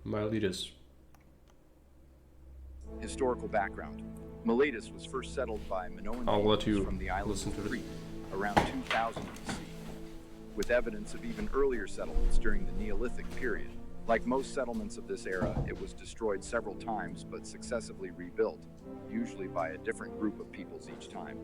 Miletus. Historical background. Miletus was first settled by Minoan I'll let you from the islands listen of to it. Crete around 2000 BC, with evidence of even earlier settlements during the Neolithic period. Like most settlements of this era, it was destroyed several times but successively rebuilt, usually by a different group of peoples each time.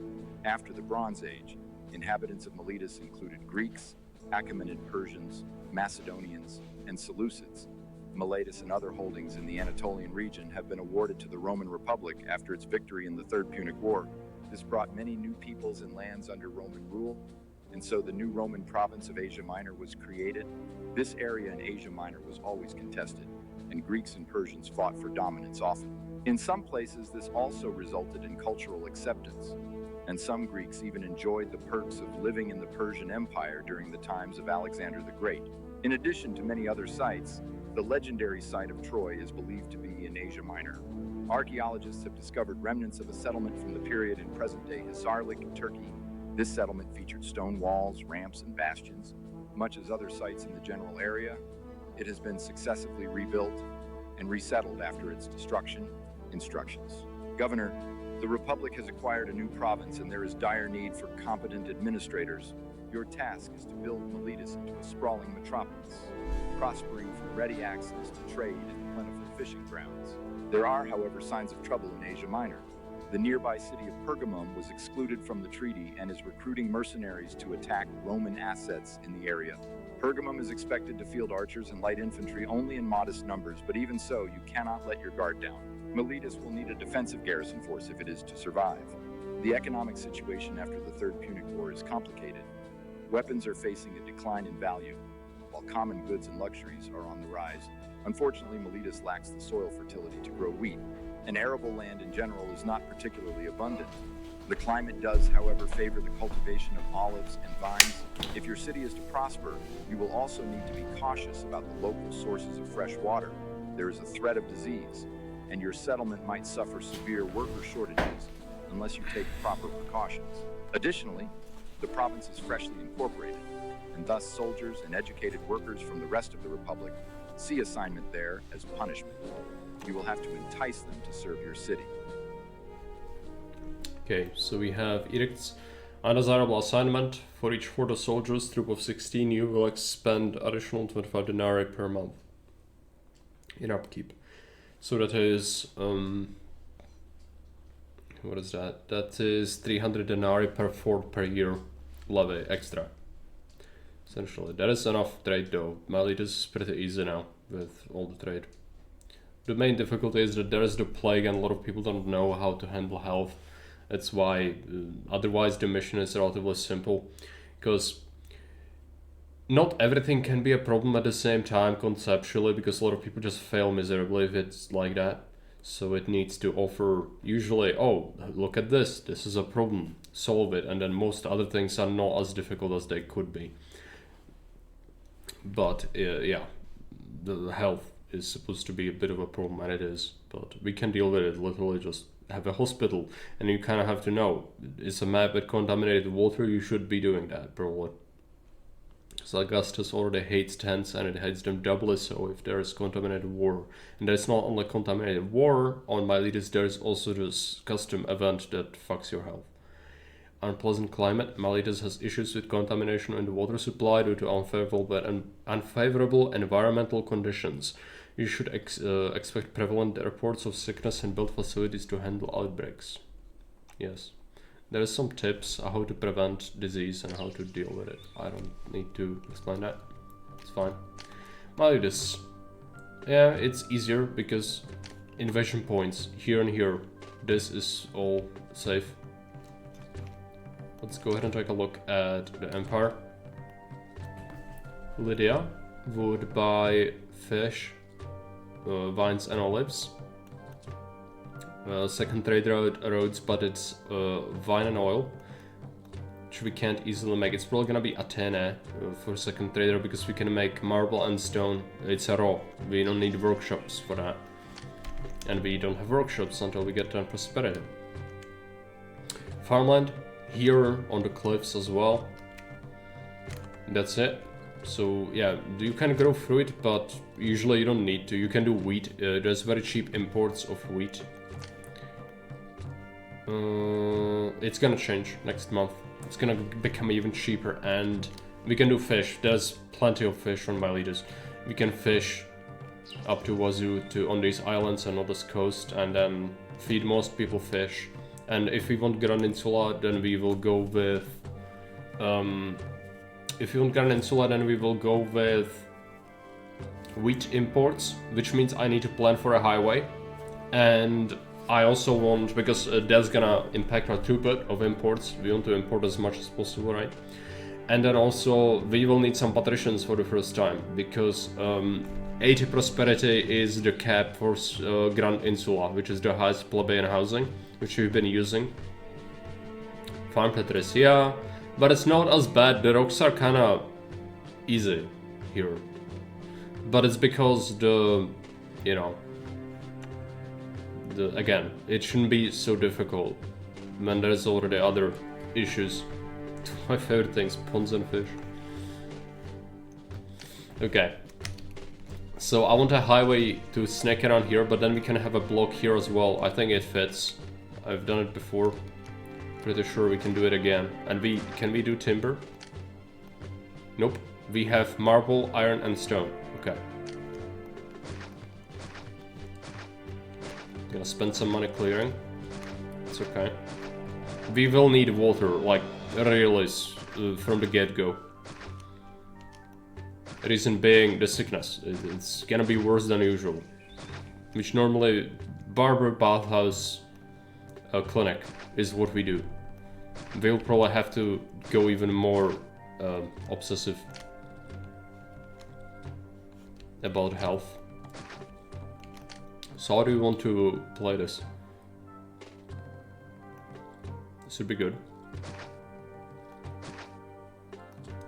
After the Bronze Age, inhabitants of Miletus included Greeks, Achaemenid Persians, Macedonians, and Seleucids. Miletus and other holdings in the Anatolian region have been awarded to the Roman Republic after its victory in the Third Punic War. This brought many new peoples and lands under Roman rule, and so the new Roman province of Asia Minor was created. This area in Asia Minor was always contested, and Greeks and Persians fought for dominance often. In some places, this also resulted in cultural acceptance, and some Greeks even enjoyed the perks of living in the Persian Empire during the times of Alexander the Great. In addition to many other sites, the legendary site of Troy is believed to be in Asia Minor. Archaeologists have discovered remnants of a settlement from the period in present-day Hisarlik, Turkey. This settlement featured stone walls, ramps, and bastions. Much as other sites in the general area, it has been successively rebuilt and resettled after its destruction. Instructions. Governor, the Republic has acquired a new province and there is dire need for competent administrators. Your task is to build Miletus into a sprawling metropolis, prospering from ready access to trade and plentiful fishing grounds. There are, however, signs of trouble in Asia Minor. The nearby city of Pergamum was excluded from the treaty and is recruiting mercenaries to attack Roman assets in the area. Pergamum is expected to field archers and light infantry only in modest numbers, but even so, you cannot let your guard down. Miletus will need a defensive garrison force if it is to survive. The economic situation after the Third Punic War is complicated. Weapons are facing a decline in value, while common goods and luxuries are on the rise. Unfortunately, Miletus lacks the soil fertility to grow wheat, and arable land in general is not particularly abundant. The climate does, however, favor the cultivation of olives and vines. If your city is to prosper, you will also need to be cautious about the local sources of fresh water. There is a threat of disease, and your settlement might suffer severe worker shortages unless you take proper precautions. Additionally, the province is freshly incorporated, and thus soldiers and educated workers from the rest of the Republic see assignment there as punishment. You will have to entice them to serve your city. Okay, so we have edicts. Undesirable assignment. For each horde of soldiers, troop of 16, you will expend additional 25 denarii per month in upkeep. So that is, what is that? That is 300 denarii per fort per year levy extra. Essentially, that is enough trade though. Miletus is pretty easy now with all the trade. The main difficulty is that there is the plague and a lot of people don't know how to handle health. That's why otherwise the mission is relatively simple, because not everything can be a problem at the same time conceptually, because a lot of people just fail miserably if it's like that. So it needs to offer usually, oh, look at this is a problem, solve it, and then most other things are not as difficult as they could be. But yeah, the health is supposed to be a bit of a problem, and it is, but we can deal with it. Literally just have a hospital, and you kind of have to know, is a map with contaminated water? You should be doing that probably. So Augustus already hates tents, and it hates them doubly so if there is contaminated water. And there's not only contaminated water on Miletus, there's also this custom event that fucks your health. Unpleasant climate. Miletus has issues with contamination in the water supply due to unfavorable environmental conditions. You should expect prevalent reports of sickness and build facilities to handle outbreaks. Yes. There is some tips on how to prevent disease and how to deal with it. I don't need to explain that. It's fine. Miletus. Yeah, it's easier because invasion points here and here. This is all safe. Let's go ahead and take a look at the Empire. Lydia would buy fish, vines and olives. Second trade roads, but it's vine and oil, which we can't easily make. It's probably gonna be Athene for second trader because we can make marble and stone. It's a raw. We don't need workshops for that. And we don't have workshops until we get 10 prosperity. Farmland. Here on the cliffs as well. That's it. So yeah, you can grow fruit, but usually you don't need to. You can do wheat. There's very cheap imports of wheat. It's gonna change next month. It's gonna become even cheaper, and we can do fish. There's plenty of fish on Miletus. We can fish up to wazoo on these islands and on this coast, and then feed most people fish. And if we want Grand Insula, then we will go with wheat imports, which means I need to plan for a highway. And I also want, because that's gonna impact our throughput of imports, we want to import as much as possible, right? And then also we will need some patricians for the first time, because 80 prosperity is the cap for Grand Insula, which is the highest plebeian housing, which we've been using. Farm Patricia, but it's not as bad. The rocks are kinda easy here. But it's because again, it shouldn't be so difficult when there's already other issues. My favorite things, ponds and fish. Okay. So I want a highway to snake around here, but then we can have a block here as well. I think it fits. I've done it before. Pretty sure we can do it again. And can we do timber? Nope. We have marble, iron and stone. Okay. Gonna spend some money clearing. It's okay. We will need water, like really from the get-go. Reason being the sickness. It's gonna be worse than usual. Which normally barber, bathhouse, clinic is what we do. We'll probably have to go even more obsessive about health. So how do you want to play this? This would be good.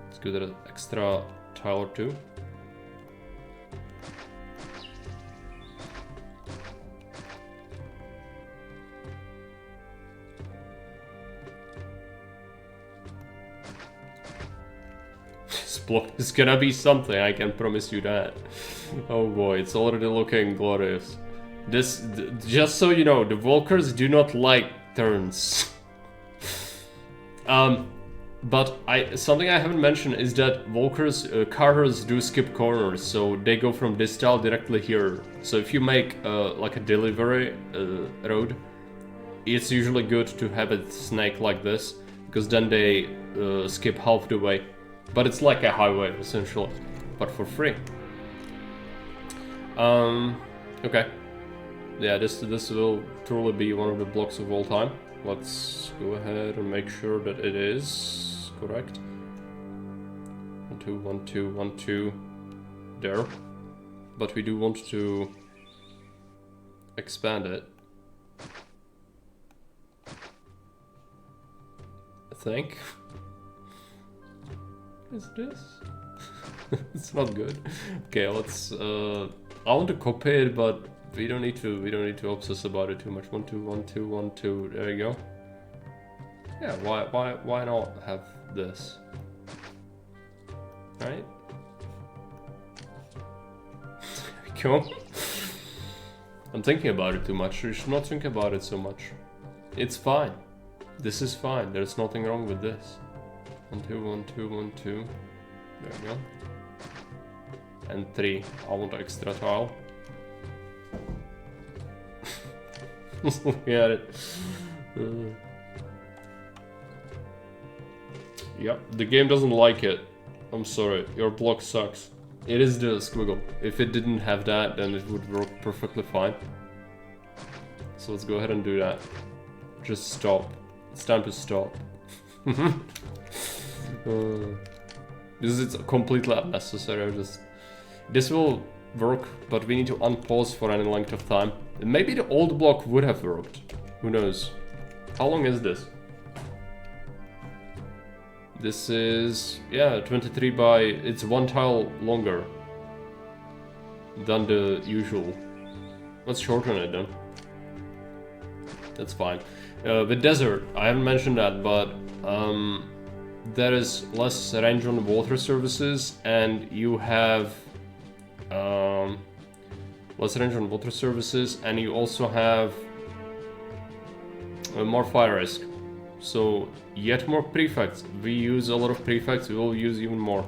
Let's give it an extra tile or two. This block is gonna be something, I can promise you that. Oh boy, it's already looking glorious. Just so you know, the walkers do not like turns. But something I haven't mentioned is that walkers, carters do skip corners, so they go from this tile directly here. So if you make like a delivery road, it's usually good to have it snake like this, because then they skip half the way. But it's like a highway essentially, but for free. Okay. Yeah, this will truly be one of the blocks of all time. Let's go ahead and make sure that it is correct. 1, 2, 1, 2, 1, 2. There. But we do want to expand it. I think. Is this? It's not good. Okay, let's I want to copy it, but we don't need to obsess about it too much. 1, 2, 1, 2, 1, 2. There you go. Yeah, why not have this? Right? There we go. I'm thinking about it too much. You should not think about it so much. It's fine. This is fine. There's nothing wrong with this. 1, 2, 1, 2, 1, 2. There we go. And 3. I want extra tile. Look at it. Yep, the game doesn't like it. I'm sorry, your block sucks. It is the squiggle. If it didn't have that, then it would work perfectly fine. So let's go ahead and do that. Just stop. It's time to stop. This is completely unnecessary. This will work, but we need to unpause for any length of time. Maybe the old block would have worked. Who knows? How long is this? This is, yeah, 23 by... It's 1 tile longer than the usual. Let's shorten it then. That's fine. With desert, I haven't mentioned that, but there is less range on water services, and you have Less range on water services, and you also have more fire risk. So yet more prefects. We use a lot of prefects, we will use even more.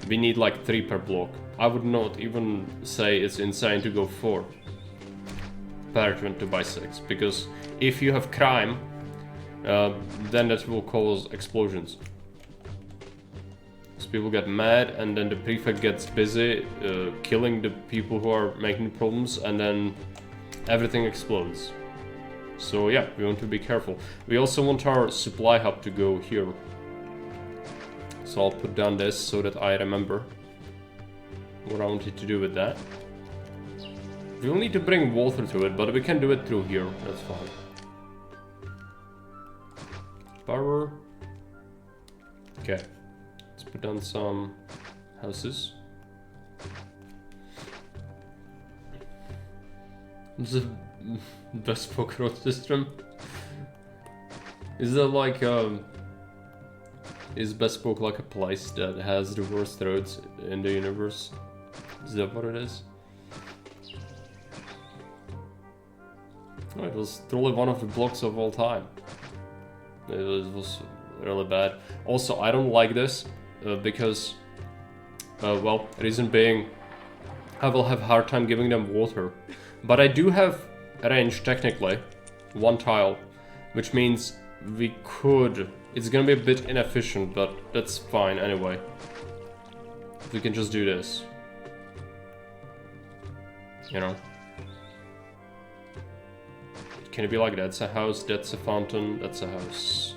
We need like 3 per block. I would not even say it's insane to go 4 per to buy 6, because if you have crime, then that will cause explosions. So people get mad, and then the prefect gets busy killing the people who are making problems, and then everything explodes. So yeah, we want to be careful. We also want our supply hub to go here. So I'll put down this so that I remember what I wanted to do with that. We will need to bring water to it, but we can do it through here, that's fine. Power. Okay, let's put down some houses. It's a bespoke road system. Is that like is bespoke like a place that has the worst roads in the universe? Is that what it is? Oh, it was truly one of the blocks of all time. It was really bad. Also, I don't like this because, well, reason being, I will have a hard time giving them water. But I do have range, technically, 1 tile, which means we could... It's gonna be a bit inefficient, but that's fine anyway. We can just do this. You know? Can it be like that's a house, that's a fountain, that's a house.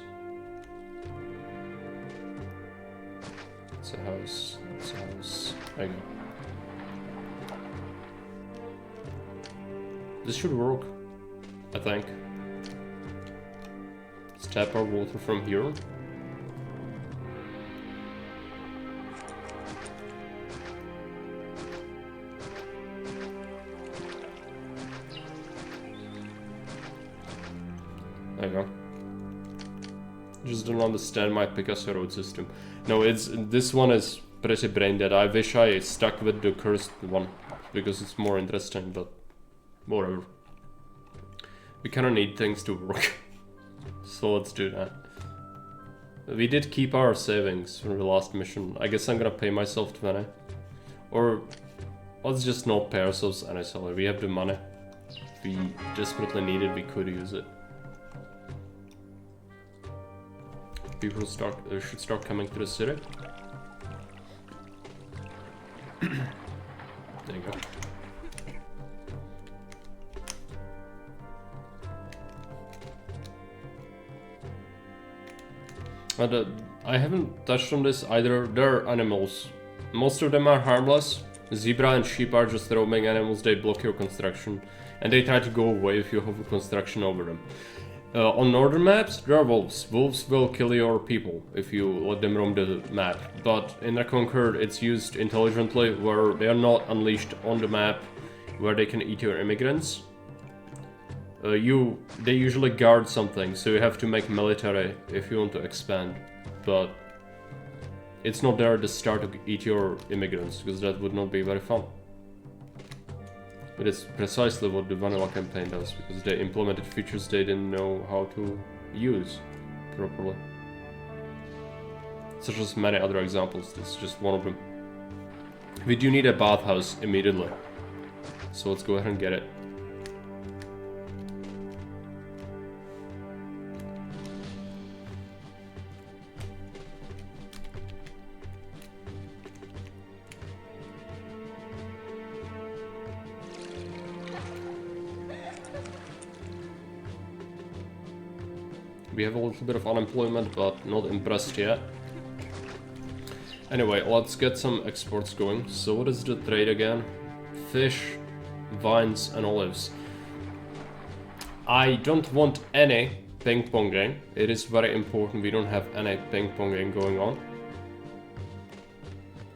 That's a house, that's a house. There you go. This should work, I think. Let's tap our water from here. There you go. Just don't understand my Picasso road system. No, this one is pretty brain dead. I wish I stuck with the cursed one, because it's more interesting, but whatever. We kinda need things to work. So let's do that. We did keep our savings from the last mission. I guess I'm gonna pay myself 20. Or let's just not pay ourselves any salary. We have the money. If we desperately need it, we could use it. People should start coming to the city. There you go. But I haven't touched on this either. They're animals. Most of them are harmless. Zebra and sheep are just roaming animals. They block your construction, and they try to go away if you have a construction over them. On northern maps, there are wolves. Wolves will kill your people if you let them roam the map. But in Reconquered, it's used intelligently, where they are not unleashed on the map, where they can eat your immigrants. They usually guard something, so you have to make military if you want to expand. But it's not there at the start to eat your immigrants, because that would not be very fun. But it's precisely what the vanilla campaign does, because they implemented features they didn't know how to use properly. Such as many other examples, this is just one of them. We do need a bathhouse immediately, so let's go ahead and get it. We have a little bit of unemployment, but not impressed yet. Anyway, let's get some exports going. So what is the trade again? Fish, vines, and olives. I don't want any ping-ponging. It is very important we don't have any ping-ponging going on.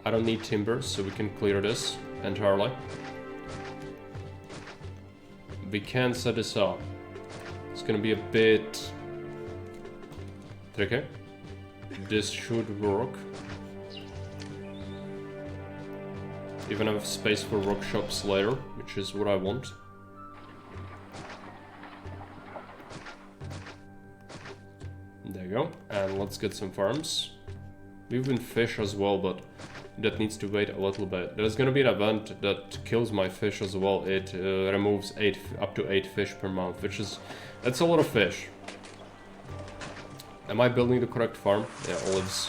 I don't need timber, so we can clear this entirely. We can set this up. It's gonna be a bit tricky. This should work. Even have space for workshops later, which is what I want. There you go. And let's get some farms. We've been fish as well, but that needs to wait a little bit. There's gonna be an event that kills my fish as well. It removes up to 8 fish per month, which is... that's a lot of fish. Am I building the correct farm? Yeah, olives.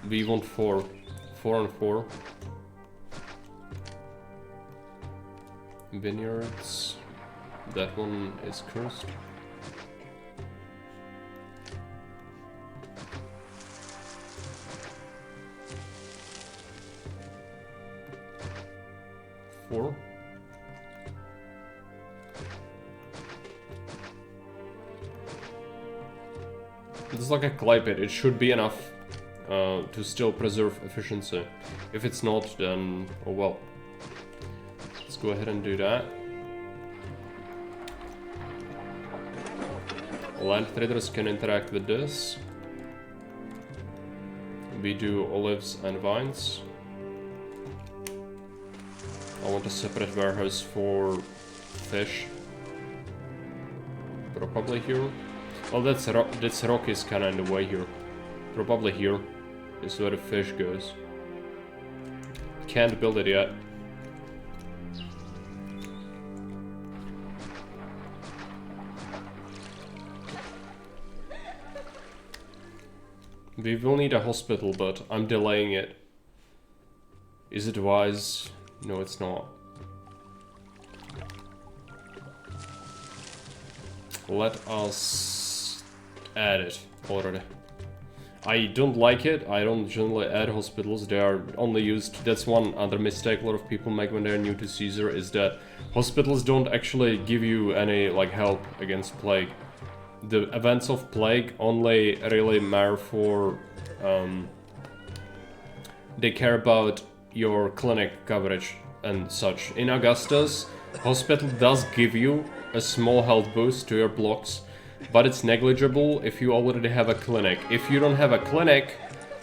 We want 4. 4 and 4. Vineyards. That one is cursed. Four. This is like a clay pit. It should be enough to still preserve efficiency. If it's not, then oh well. Let's go ahead and do that. Land traders can interact with this. We do olives and vines. I want a separate warehouse for fish. Probably here. Well, that's rock is kinda in the way here. Probably here is where the fish goes. Can't build it yet. We will need a hospital, but I'm delaying it. Is it wise? No, it's not. Let us add it already. I don't like it. I don't generally add hospitals. They are only used... that's one other mistake a lot of people make when they're new to Caesar, is that hospitals don't actually give you any like help against plague. The events of plague only really matter for... they care about your clinic coverage and such. In Augustus, hospital does give you a small health boost to your blocks, but it's negligible if you already have a clinic. If you don't have a clinic,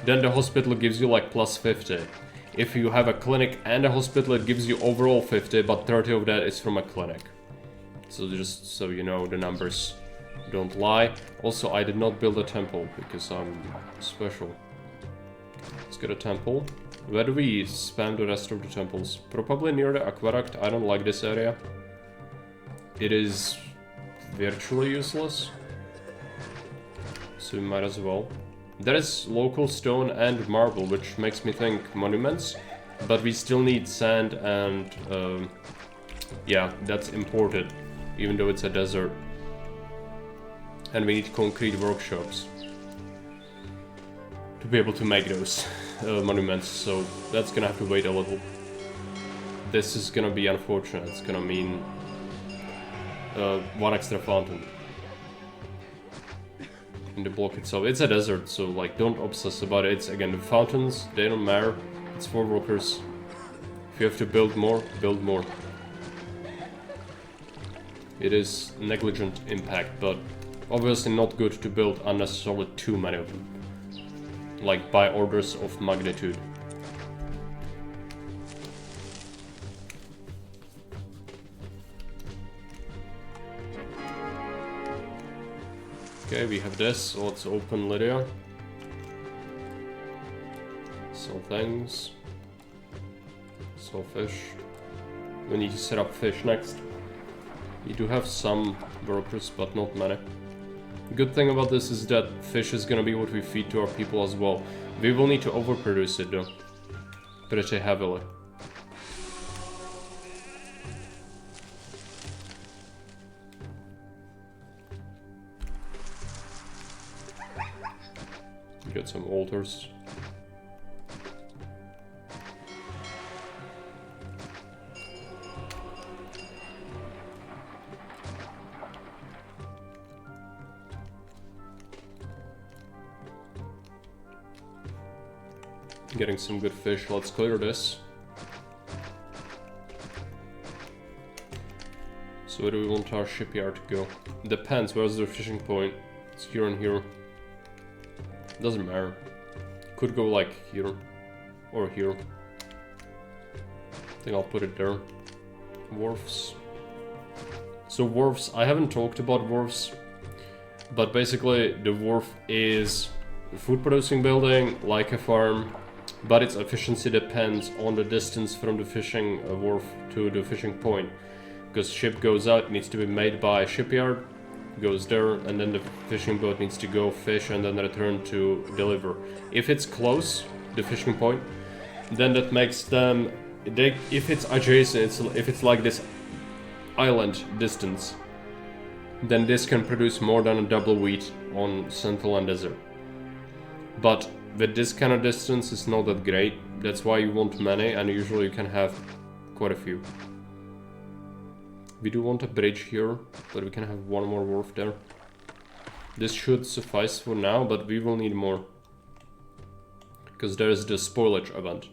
then the hospital gives you like plus 50. If you have a clinic and a hospital, it gives you overall 50, but 30 of that is from a clinic. So just so you know, the numbers don't lie. Also, I did not build a temple because I'm special. Let's get a temple. Where do we spam the rest of the temples? Probably near the aqueduct. I don't like this area. It is virtually useless. So we might as well. There is local stone and marble, which makes me think monuments. But we still need sand and... yeah, that's imported. Even though it's a desert. And we need concrete workshops to be able to make those monuments, so that's gonna have to wait a little. This is gonna be unfortunate. It's gonna mean one extra fountain in the block itself. It's a desert, so like don't obsess about it. It's again the fountains, they don't matter. It's for workers. If you have to build more, build more. It is negligent impact, but obviously not good to build unnecessarily too many of them. Like by orders of magnitude. Okay, we have this, so let's open Lydia. Sell things. Sell fish. We need to set up fish next. We do have some workers, but not many. The good thing about this is that fish is gonna be what we feed to our people as well. We will need to overproduce it though. Pretty heavily. Get some altars. Getting some good fish. Let's clear this. So where do we want our shipyard to go? Depends, where's the fishing point? It's here and here. Doesn't matter. Could go like here or here. think I'll put it there. Wharfs. So wharfs, I haven't talked about wharfs, but basically the wharf is a food producing building like a farm, but its efficiency depends on the distance from the fishing wharf to the fishing point. Because ship goes out, it needs to be made by a shipyard, goes there, and then the fishing boat needs to go fish and then return to deliver. If it's close, the fishing point, then that makes them, if it's adjacent, if it's like this island distance, then this can produce more than a double wheat on central and desert. But with this kind of distance, it's not that great. That's why you want many, and usually you can have quite a few. We do want a bridge here, but we can have one more wharf there. This should suffice for now, but we will need more. Because there is the spoilage event.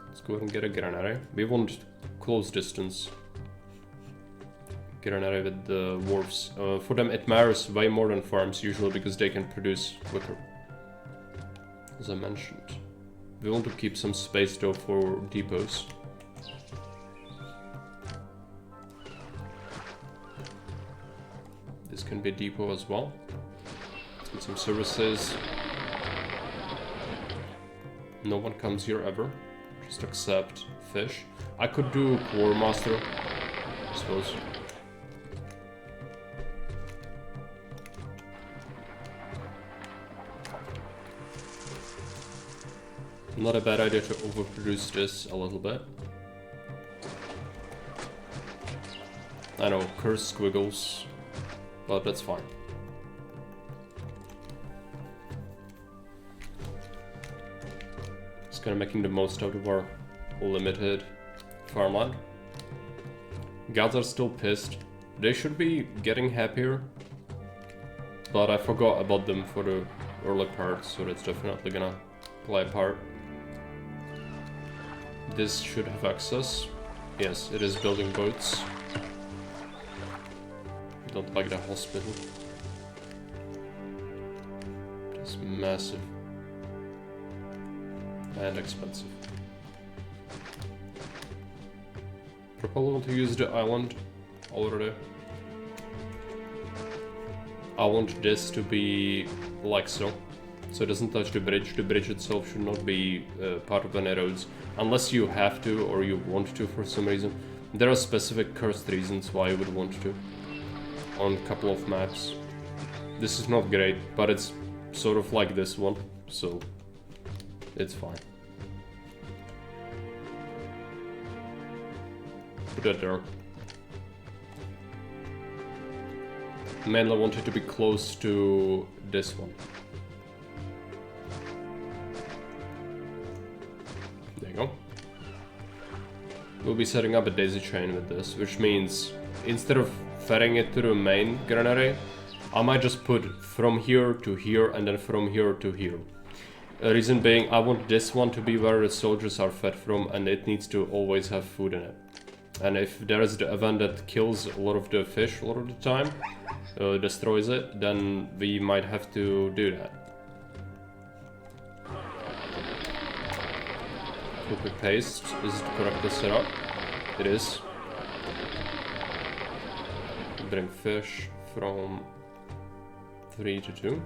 Let's go ahead and get a granary. We want close distance granary with the wharfs. For them it matters way more than farms usually because they can produce quicker. As I mentioned. We want to keep some space though for depots. This can be a depot as well. And some services. No one comes here ever. Just accept fish. I could do quartermaster, I suppose. Not a bad idea to overproduce this a little bit. I know, curse squiggles, but that's fine. Just kind of making the most out of our limited farmland. Gods are still pissed. They should be getting happier, but I forgot about them for the early part, so that's definitely gonna play a part. This should have access. Yes, it is building boats. Don't like the hospital. It's massive. And expensive. Probably want to use the island already. I want this to be like so. So it doesn't touch the bridge. The bridge itself should not be part of any roads. Unless you have to or you want to for some reason. There are specific cursed reasons why you would want to. On a couple of maps. This is not great, but it's sort of like this one. So it's fine. Put that there. Mainly wanted to be close to this one. There you go. We'll be setting up a daisy chain with this, which means instead of ferrying it to the main granary, I might just put from here to here and then from here to here. Reason being, I want this one to be where the soldiers are fed from and it needs to always have food in it. And if there is the event that kills a lot of the fish a lot of the time, destroys it, then we might have to do that. Copy paste, is it correctly set up? It is. Bring fish from 3 to 2.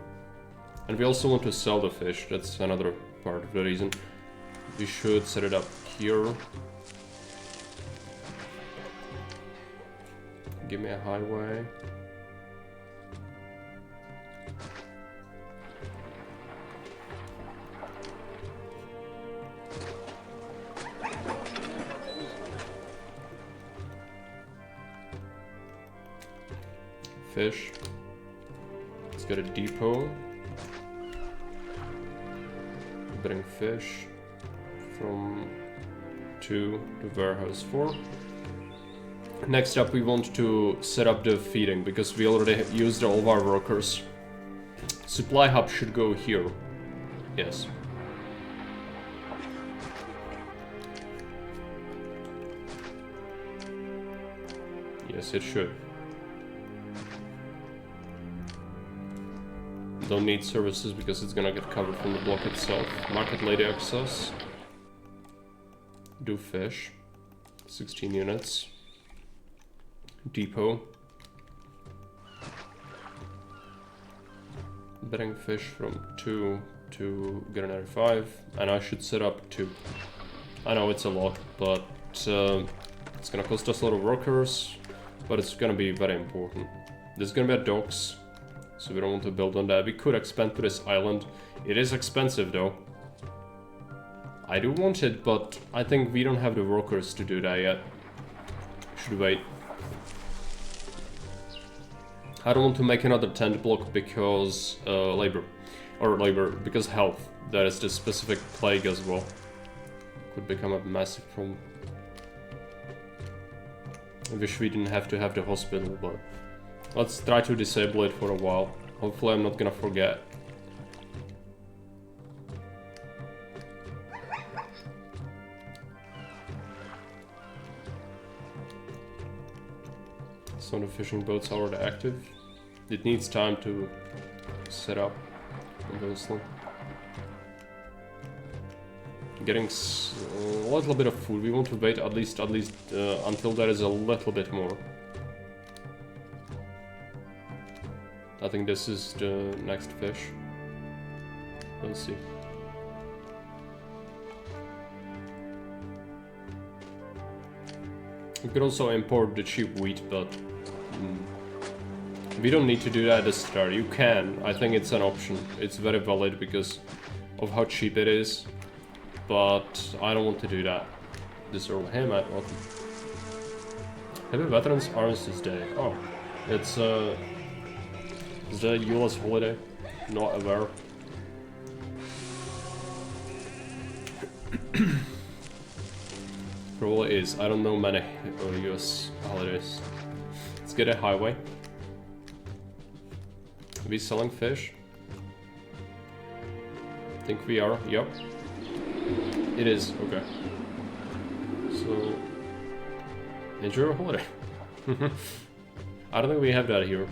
And we also want to sell the fish, that's another part of the reason. We should set it up here. Give me a highway. Fish. Let's get a depot. Bring fish from 2 to warehouse 4. Next up we want to set up the feeding because we already used all of our workers. Supply hub should go here. Yes. Yes, it should. Don't need services because it's gonna get covered from the block itself. Market lady access. do fish. 16 units. Depot. Betting fish from 2 to get another 5. And I should set up 2. I know it's a lot, but it's gonna cost us a lot of workers. But it's gonna be very important. There's gonna be a docks, so we don't want to build on that. We could expand to this island. It is expensive though. I do want it, but I think we don't have the workers to do that yet. Should wait. I don't want to make another tent block because because health. That is the specific plague as well. Could become a massive problem. I wish we didn't have to have the hospital, but let's try to disable it for a while. Hopefully I'm not gonna forget. Some of the fishing boats are already active. It needs time to set up, obviously. Getting a little bit of food. We want to wait at least until there is a little bit more. I think this is the next fish. We'll see. We could also import the cheap wheat, but we don't need to do that at the start. You can. I think it's an option. It's very valid because of how cheap it is. But I don't want to do that this early. Hey Matt, welcome. Happy Veterans Armistice Day. Oh, it's the US holiday. Not aware. Probably is. I don't know many US holidays. Let's get a highway. Are we selling fish? I think we are. Yep. It is, okay. So, enjoy your holiday. I don't think we have that here.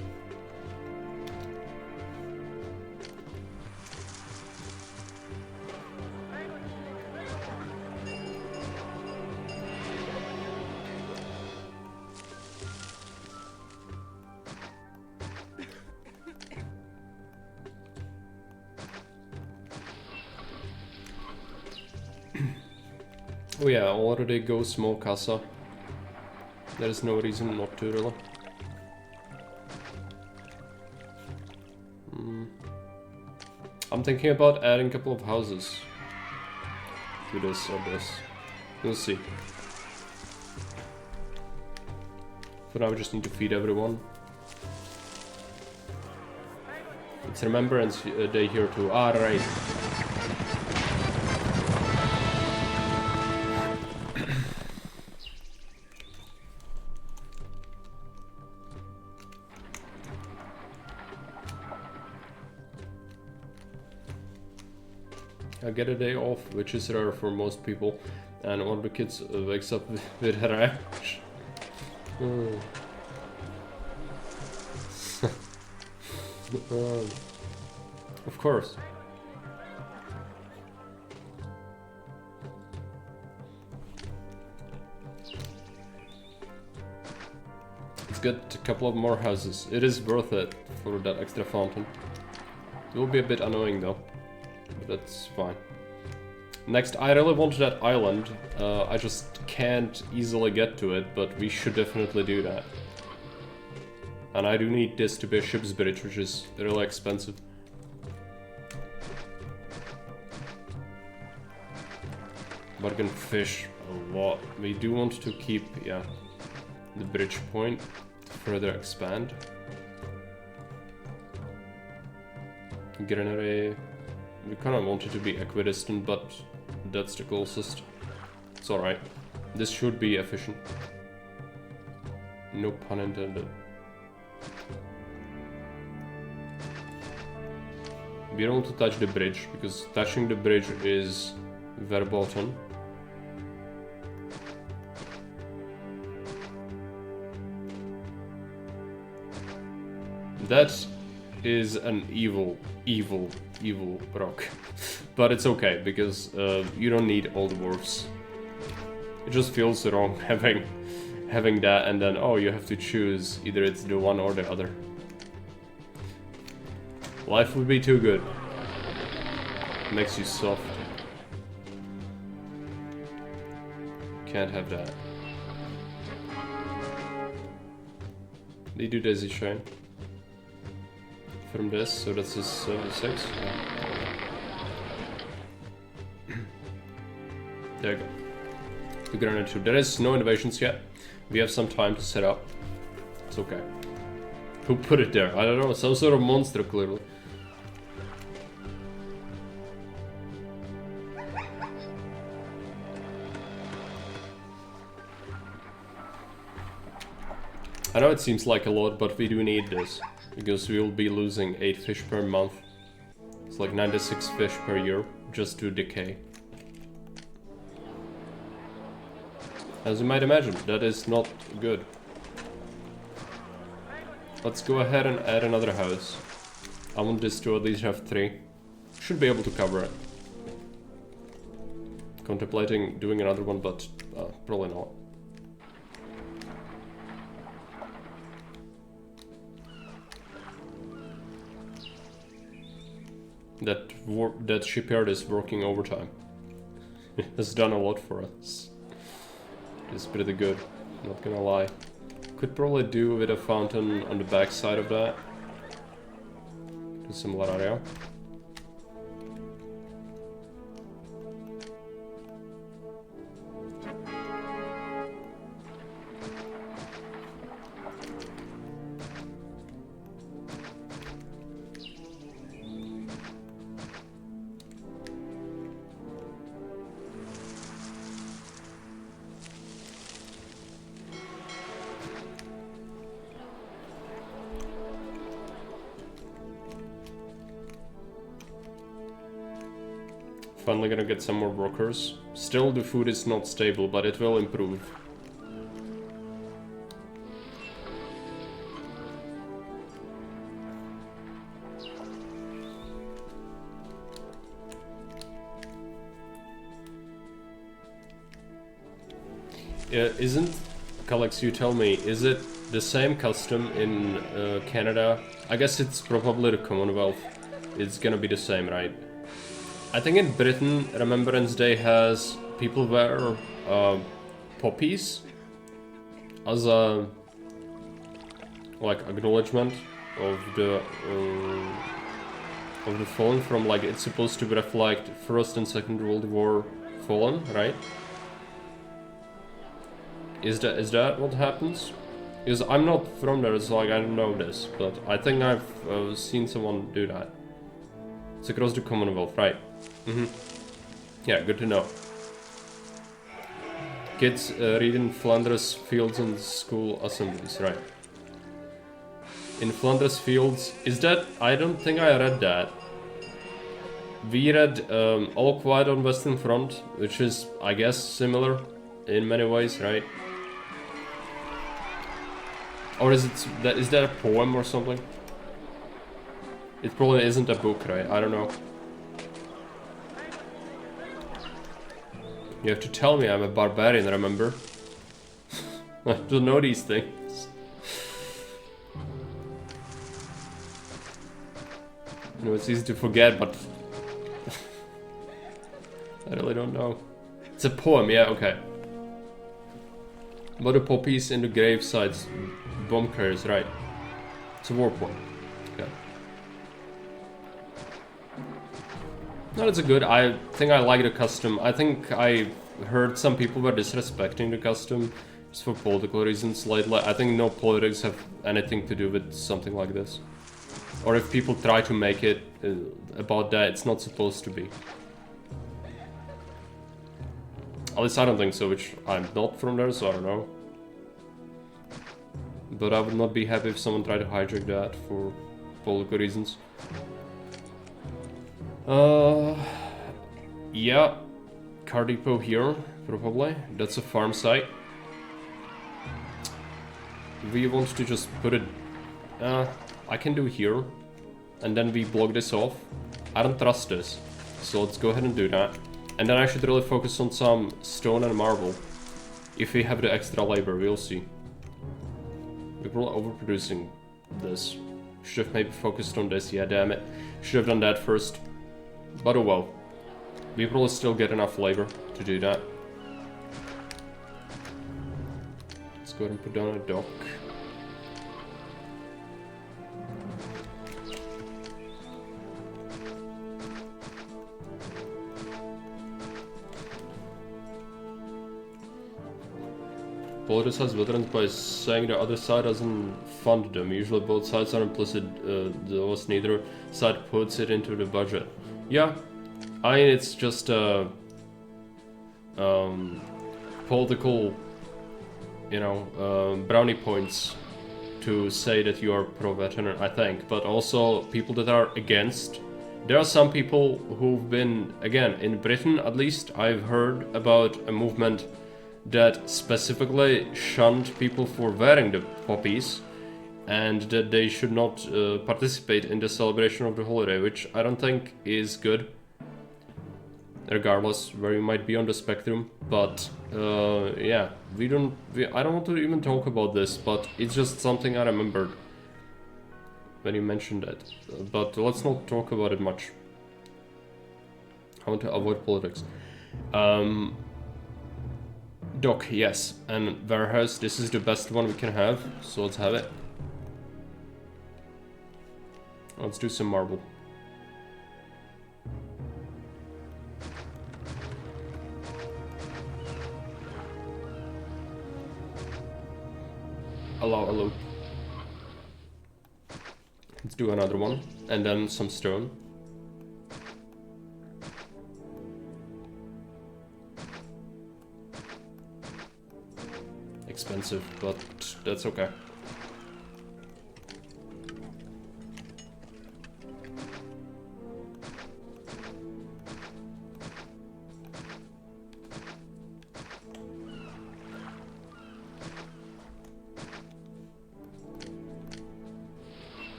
Oh yeah, already go small casa. There is no reason not to really. I'm thinking about adding a couple of houses to this or this. We'll see. For now we just need to feed everyone. It's Remembrance Day here too. Ah, right. I get a day off, which is rare for most people, and one of the kids wakes up with a rash. Of course. Let's get a couple of more houses. It is worth it for that extra fountain. It will be a bit annoying though. But that's fine. Next, I really want that island. I just can't easily get to it, but we should definitely do that. And I do need this to be a ship's bridge, which is really expensive. But I can fish a lot. We do want to keep, yeah, the bridge point to further expand. Get another. We kind of want it to be equidistant, but that's the closest. It's alright. This should be efficient. No pun intended. We don't want to touch the bridge, because touching the bridge is verboten. That is an evil rock. But it's okay, because you don't need all the dwarves. It just feels wrong having that and then, oh, you have to choose either it's the one or the other. Life would be too good. Makes you soft. Can't have that. They do daisy chain from this, so that's a 76. There you go. The granite tube. There is no innovations yet. We have some time to set up. It's okay. Who put it there? I don't know. Some sort of monster, clearly. I know it seems like a lot, but we do need this. Because we will be losing 8 fish per month. It's like 96 fish per year, just to decay. As you might imagine, that is not good. Let's go ahead and add another house. I want this to at least have 3. Should be able to cover it. Contemplating doing another one, but probably not. That shipyard is working overtime. It has done a lot for us. It's pretty good, not gonna lie. Could probably do with a fountain on the back side of that. Do some area. Finally gonna get some more workers. Still the food is not stable, but it will improve. Isn't, Calix, you tell me, is it the same custom in Canada? I guess it's probably the Commonwealth. It's gonna be the same, right? I think in Britain, Remembrance Day has people wear poppies as a like acknowledgement of the fallen from, like, it's supposed to reflect First and Second World War fallen, right? Is that what happens? Because I'm not from there, so like I don't know this, but I think I've seen someone do that. It's across the Commonwealth, right? Yeah, good to know. Kids read in Flanders Fields and school assemblies, right? In Flanders Fields, is that? I don't think I read that. We read All Quiet on Western Front, which is, I guess, similar in many ways, right? Or is that a poem or something? It probably isn't a book, right? I don't know. You have to tell me, I'm a barbarian, remember? I don't know these things. You know, it's easy to forget, but I really don't know. It's a poem, yeah, okay. But the poppies in the gravesites, bomb carriers, right? It's a war poem. Okay. No, it's a good. I think I like the custom. I think I heard some people were disrespecting the custom just for political reasons lately. I think no politics have anything to do with something like this. Or if people try to make it about that, it's not supposed to be. At least I don't think so, which I'm not from there, so I don't know. But I would not be happy if someone tried to hijack that for political reasons. Yeah, car depot here, probably. That's a farm site. We want to just put it... I can do here. And then we block this off. I don't trust this. So let's go ahead and do that. And then I should really focus on some stone and marble. If we have the extra labor, we'll see. We're probably overproducing this. Should have maybe focused on this, yeah, damn it. Should have done that first. But oh well. We probably still get enough labor to do that. Let's go ahead and put down a dock. Miletus has veterans by saying the other side doesn't fund them. Usually both sides are implicit, thus neither side puts it into the budget. Yeah, I mean, it's just political, you know, brownie points to say that you are pro-veteran, I think. But also people that are against. There are some people who've been, again, in Britain at least, I've heard about a movement that specifically shunned people for wearing the poppies and that they should not participate in the celebration of the holiday, which I don't think is good, regardless where you might be on the spectrum. But yeah, I don't want to even talk about this, but it's just something I remembered when you mentioned it. But let's not talk about it much. I want to avoid politics. Dock, yes, and warehouse, this is the best one we can have, so let's have it. Let's do some marble. Allow. Let's do another one, and then some stone. Expensive, but that's okay.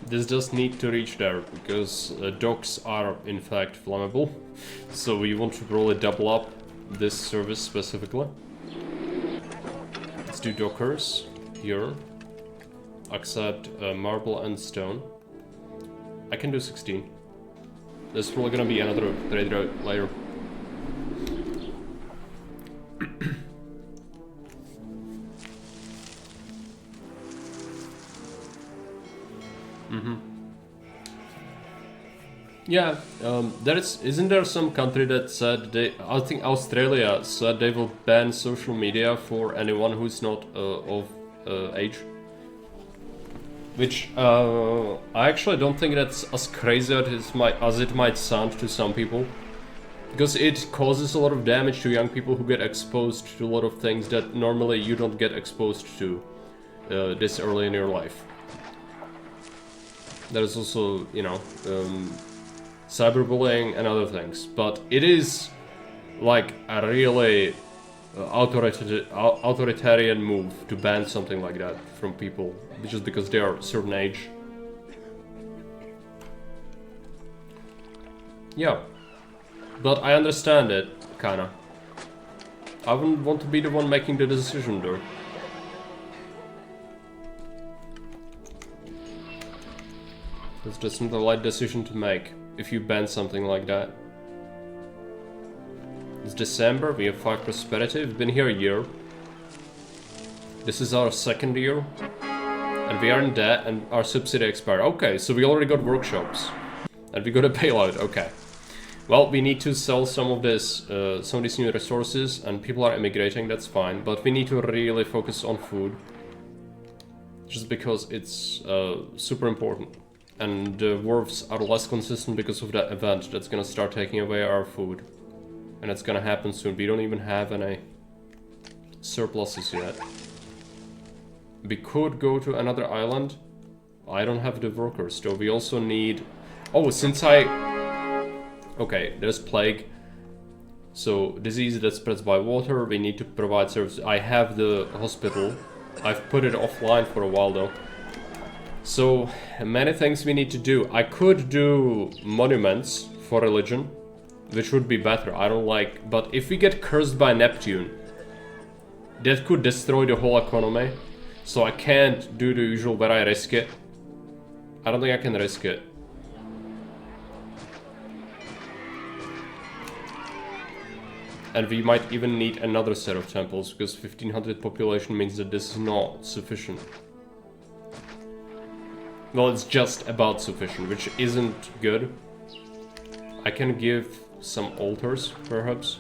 This does need to reach there, because docks are in fact flammable, so we want to probably double up this service specifically. Let's do dockers here. Accept marble and stone. I can do 16. There's probably gonna be another trade route later. Yeah, isn't there some country that said I think Australia said they will ban social media for anyone who's not of age? Which I actually don't think that's as crazy as it might sound to some people. Because it causes a lot of damage to young people who get exposed to a lot of things that normally you don't get exposed to this early in your life. There is also, you know, cyberbullying and other things, but it is like a really authoritarian move to ban something like that from people just because they are a certain age. Yeah, but I understand it, kinda. I wouldn't want to be the one making the decision though. It's just not the right decision to make if you ban something like that. It's December, we have 5 prosperity, we've been here a year. This is our 2nd year. And we are in debt and our subsidy expired. Okay, so we already got workshops. And we got a bailout, okay. Well, we need to sell some of these new resources and people are immigrating, that's fine. But we need to really focus on food. Just because it's super important. And the wharves are less consistent because of that event that's gonna start taking away our food. And it's gonna happen soon. We don't even have any surpluses yet. We could go to another island. I don't have the workers though. We also need... Oh, Okay, there's plague. So, disease that spreads by water. We need to provide services. I have the hospital. I've put it offline for a while though. So, many things we need to do. I could do monuments for religion. which would be better. I don't like... But if we get cursed by Neptune, that could destroy the whole economy. So I can't do the usual where I risk it. I don't think I can risk it. And we might even need another set of temples, because 1500 population means that this is not sufficient. Well, it's just about sufficient, which isn't good. I can give some altars, perhaps.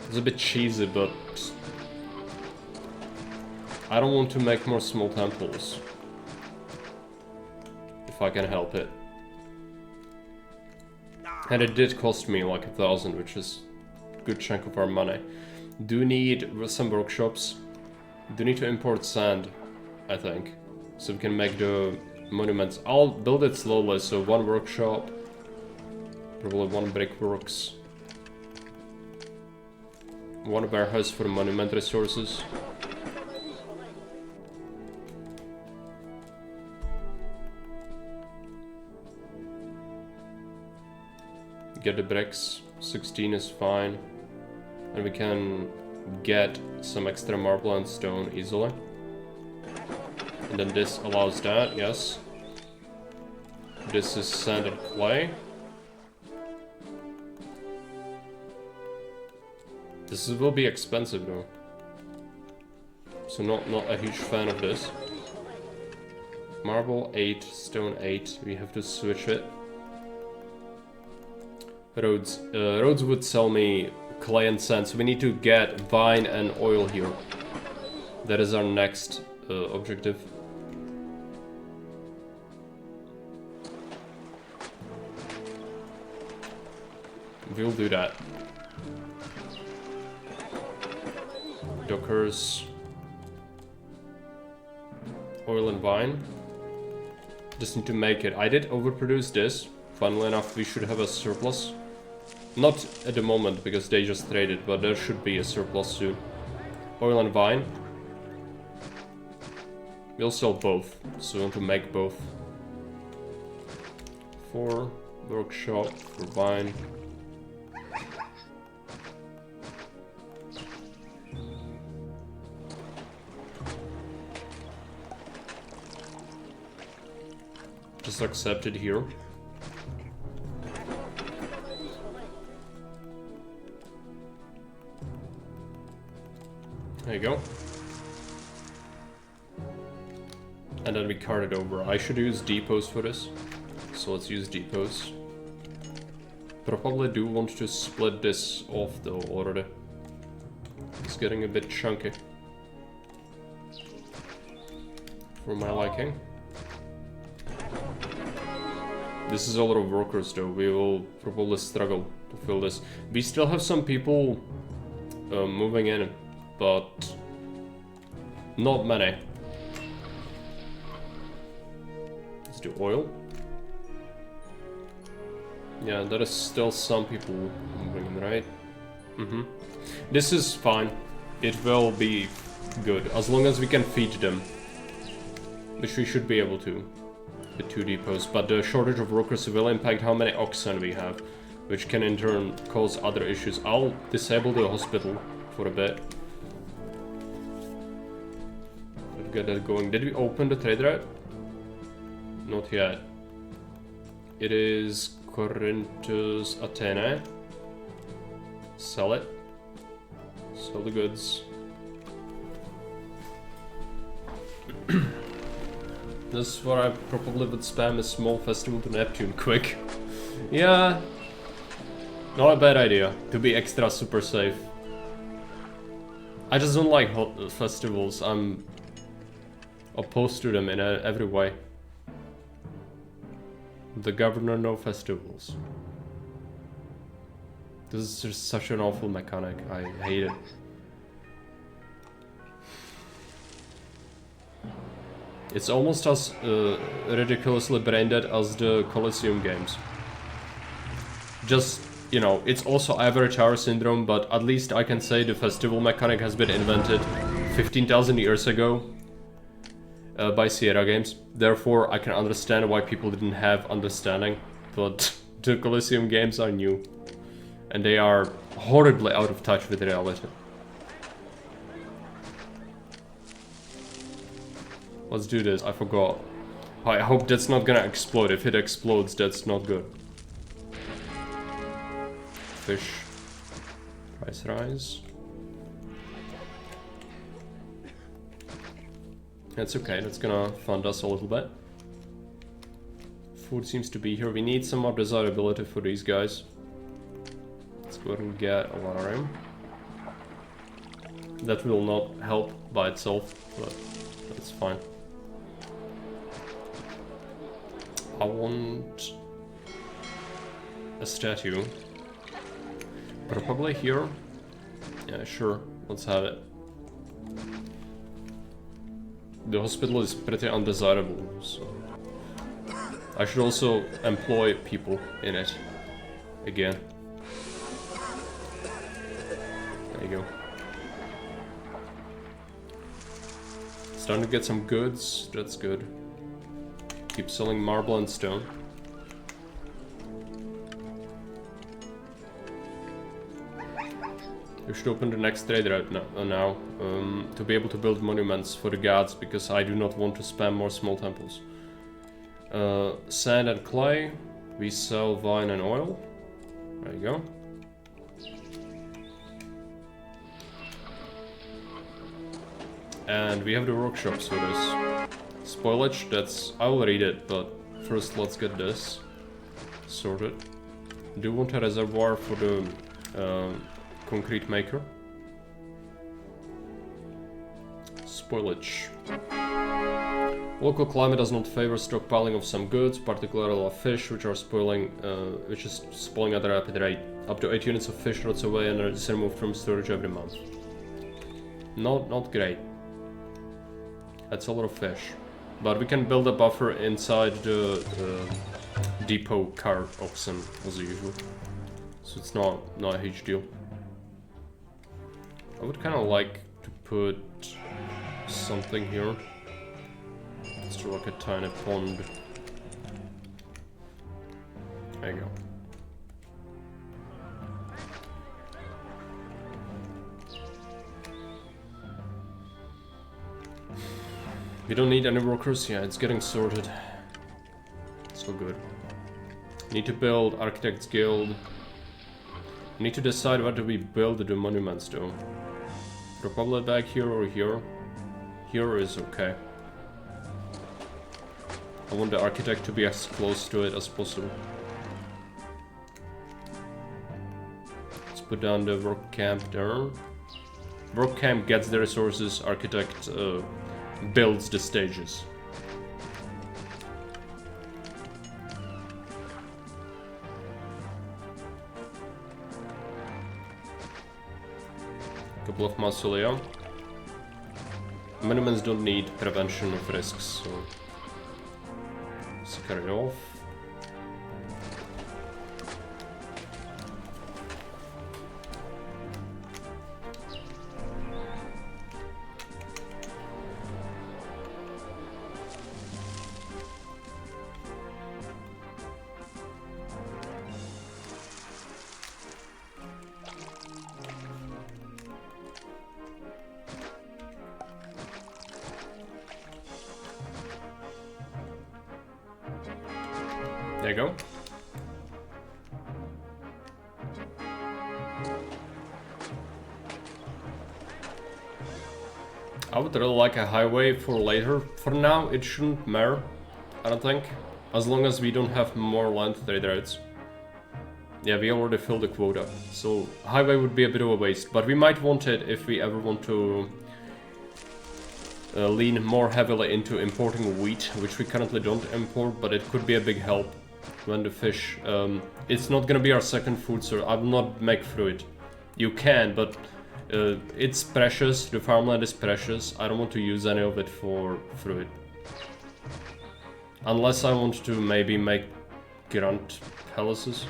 It's a bit cheesy, but I don't want to make more small temples. If I can help it. And it did cost me like 1,000, which is a good chunk of our money. Do need some workshops. Do need to import sand, I think. So we can make the monuments. I'll build it slowly, so one workshop. Probably one brickworks. One warehouse for monument resources. Get the bricks, 16 is fine. And we can get some extra marble and stone easily. And then this allows that, yes. This is sand and clay. This will be expensive though. So not a huge fan of this. Marble 8, stone 8, we have to switch it. Roads. Roads would sell me clay and sand, so we need to get vine and oil here. That is our next objective. We'll do that. Dockers. Oil and vine. Just need to make it. I did overproduce this. Funnily enough, we should have a surplus. Not at the moment, because they just traded, but there should be a surplus soon. Oil and vine. We'll sell both, so we want to make both. 4 workshop for vine. Just accept it here. There you go. And then we cart it over. I should use depots for this. So let's use depots. Probably do want to split this off though already. It's getting a bit chunky. For my liking. This is a lot of workers though. We will probably struggle to fill this. We still have some people moving in, but not many. Let's do oil. Yeah, there is still some people moving in, right? This is fine. It will be good, as long as we can feed them. Which we should be able to. The 2 depots, but the shortage of workers will impact how many oxen we have, which can in turn cause other issues. I'll disable the hospital for a bit. Let's get that going. Did we open the trade route? Not yet. It is Corinthus Athene. Sell it. Sell the goods. This is what I probably would spam a small festival to Neptune quick. Yeah, not a bad idea to be extra super safe. I just don't like hot festivals. I'm opposed to them in every way. The governor, no festivals. This is just such an awful mechanic. I hate it. It's almost as ridiculously brain-dead as the Colosseum games. Just, you know, it's also average hour syndrome, but at least I can say the festival mechanic has been invented 15,000 years ago. by Sierra Games. Therefore, I can understand why people didn't have understanding, but the Coliseum games are new. And they are horribly out of touch with reality. Let's do this, I forgot. I hope that's not gonna explode. If it explodes, that's not good. Fish. Price rise. That's okay, that's gonna fund us a little bit. Food seems to be here. We need some more desirability for these guys. Let's go ahead and get a Larium. That will not help by itself, but that's fine. I want a statue. Probably here. Yeah, sure. Let's have it. The hospital is pretty undesirable, so I should also employ people in it again. There you go. Starting to get some goods. That's good. Keep selling marble and stone. We should open the next trade route now to be able to build monuments for the gods, because I do not want to spam more small temples. Sand and clay. We sell wine and oil. There you go. And we have the workshops for this. Spoilage, that's... I will read it, but first let's get this sorted. Do you want a reservoir for the concrete maker? Spoilage. Local climate does not favor stockpiling of some goods, particularly of fish, which is spoiling at a rapid rate. Up to 8 units of fish rots away and is removed from storage every month. Not great. That's a lot of fish. But we can build a buffer inside the depot car oxen as usual. So it's not a huge deal. I would kind of like to put something here. Just like a tiny pond. There you go. We don't need any workers. Yeah, it's getting sorted. So good. Need to build Architects Guild. Need to decide whether we build the monuments though. Probably back here or here. Here is okay. I want the architect to be as close to it as possible. Let's put down the work camp there. Work camp gets the resources, architect builds the stages. Couple of mausolea. Monuments don't need prevention of risks, so let's carry it off. There you go. I would really like a highway for later. For now, it shouldn't matter, I don't think. As long as we don't have more land trade routes. Yeah, we already filled the quota. So, highway would be a bit of a waste. But we might want it if we ever want to lean more heavily into importing wheat, which we currently don't import, but it could be a big help. When the fish, it's not gonna be our second food source. I will not make fruit. You can, but it's precious. The farmland is precious. I don't want to use any of it for fruit, unless I want to maybe make grunt palaces.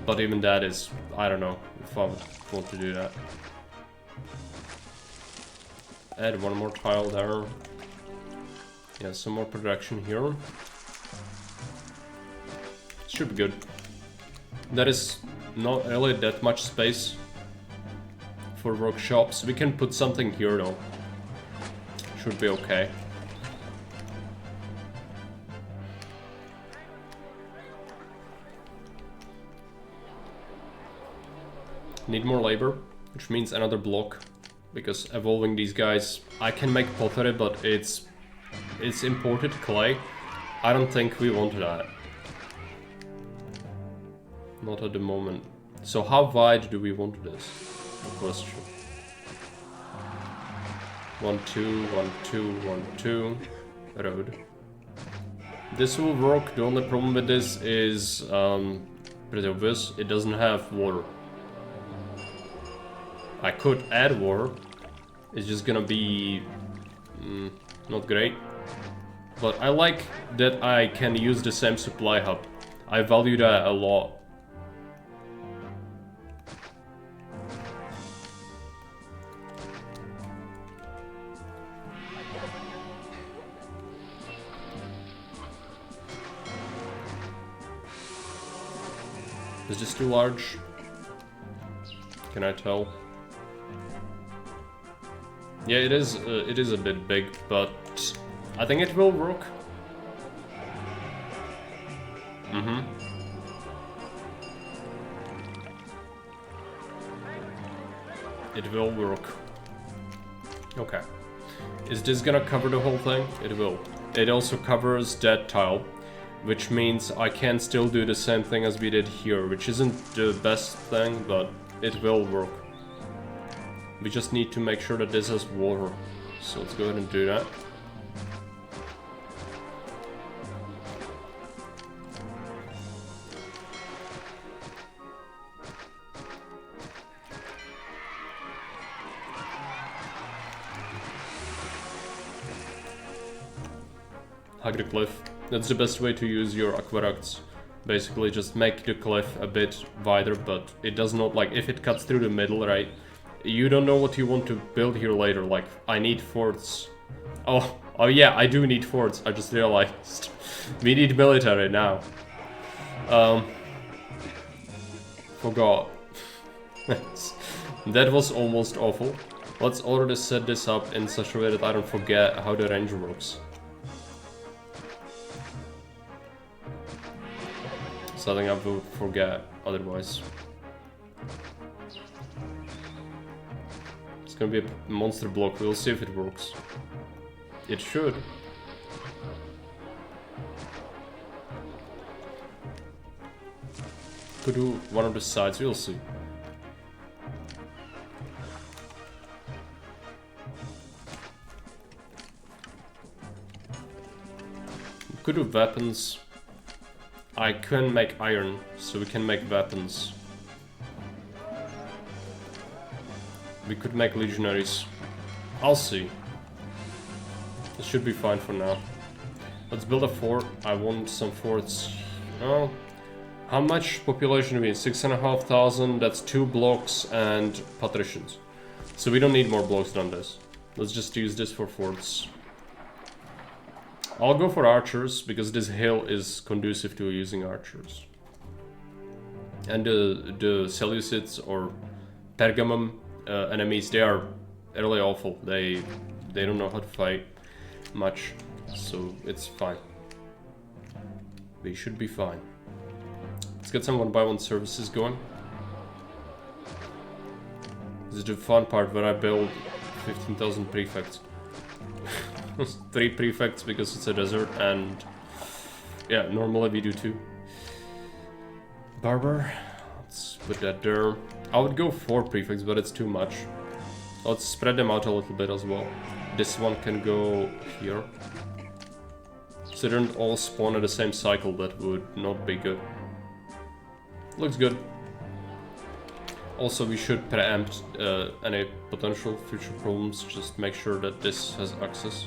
But even that is, I don't know if I would want to do that. add one more tile there. Yeah, some more production here. Should be good. There is not really that much space for workshops. We can put something here though. Should be okay. Need more labor, which means another block, because evolving these guys, I can make pottery, but it's imported clay. I don't think we want that. Not at the moment. So how wide do we want this? Good question. 1, 2, 1, 2, 1, 2. Road. This will work. The only problem with this is pretty obvious. It doesn't have water. I could add water. It's just gonna be not great. But I like that I can use the same supply hub. I value that a lot. Is this too large? Can I tell? Yeah, it is a bit big, but I think it will work. It will work. Okay. Is this gonna cover the whole thing? It will. It also covers that tile, which means I can still do the same thing as we did here, which isn't the best thing, but it will work. We just need to make sure that this has water. So let's go ahead and do that. Hug the cliff. That's the best way to use your aqueducts. Basically just make the cliff a bit wider, but it does not, like, if it cuts through the middle, right? You don't know what you want to build here later, like, I need forts. Oh yeah, I do need forts, I just realized. We need military now. Forgot. That was almost awful. Let's already set this up in such a way that I don't forget how the range works. Something I will forget otherwise. It's gonna be a monster block. We'll see if it works. It should. Could do one of the sides. We'll see. Could do weapons. I can make iron, so we can make weapons. We could make legionaries. I'll see. It should be fine for now. Let's build a fort. I want some forts. Oh, how much population do we need? 6,500. That's 2 blocks and patricians. So we don't need more blocks than this. Let's just use this for forts. I'll go for archers, because this hill is conducive to using archers. And the Seleucids or Pergamum enemies, they are really awful. They don't know how to fight much, so it's fine. We should be fine. Let's get some 1x1 services going. This is the fun part where I build 15,000 prefects. 3 prefects because it's a desert, and yeah, normally we do 2. Barber, let's put that there. I would go 4 prefects, but it's too much. Let's spread them out a little bit as well. This one can go here. So they don't all spawn at the same cycle. That would not be good. Looks good. Also, we should preempt any potential future problems. Just make sure that this has access.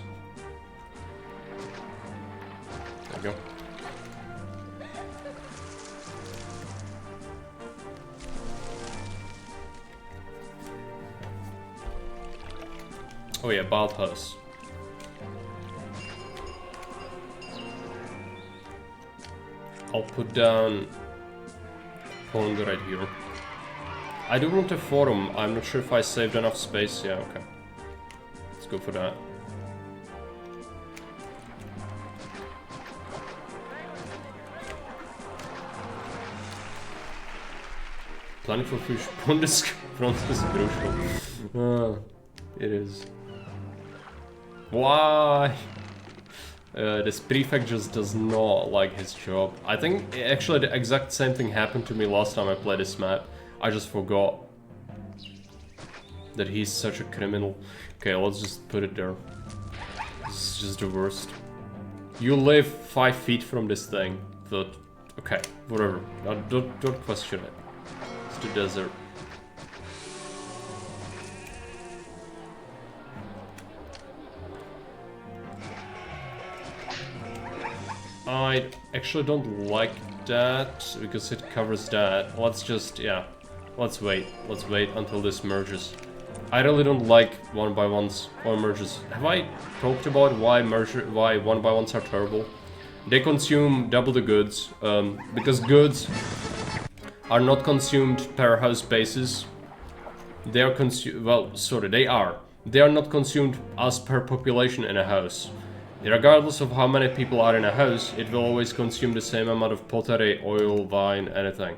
There we go. Oh yeah, bathhouse. I'll put down pond right here. I do want a forum. I'm not sure if I saved enough space. Yeah, okay. Let's go for that. Planning for fish pond is crucial. It is. Why? This prefect just does not like his job. I think actually the exact same thing happened to me last time I played this map. I just forgot that he's such a criminal. Okay, let's just put it there. This is just the worst. You live 5 feet from this thing, but okay, whatever. Don't question it. It's the desert. I actually don't like that because it covers that. Let's just, yeah, let's wait. Let's wait until this merges. I really don't like 1x1s or merges. Have I talked about why 1x1s are terrible? They consume double the goods because goods are not consumed per house basis. They are consumed, well, sorry, they are. They are not consumed as per population in a house. Regardless of how many people are in a house, it will always consume the same amount of pottery, oil, wine, anything.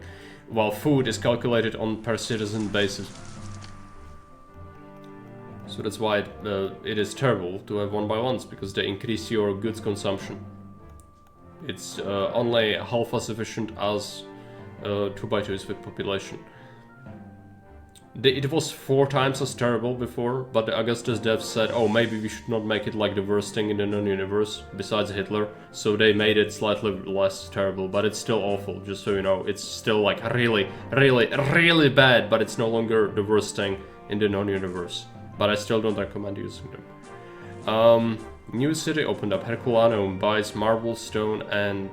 While food is calculated on per citizen basis. So that's why it is terrible to have 1x1s, because they increase your goods consumption. It's only half as efficient as 2x2s with population. It was 4 times as terrible before, but the Augustus devs said, oh, maybe we should not make it like the worst thing in the known universe, besides Hitler, so they made it slightly less terrible, but it's still awful, just so you know. It's still like really, really, really bad, but it's no longer the worst thing in the known universe. But I still don't recommend using them. New city opened up. Herculano buys marble, stone, and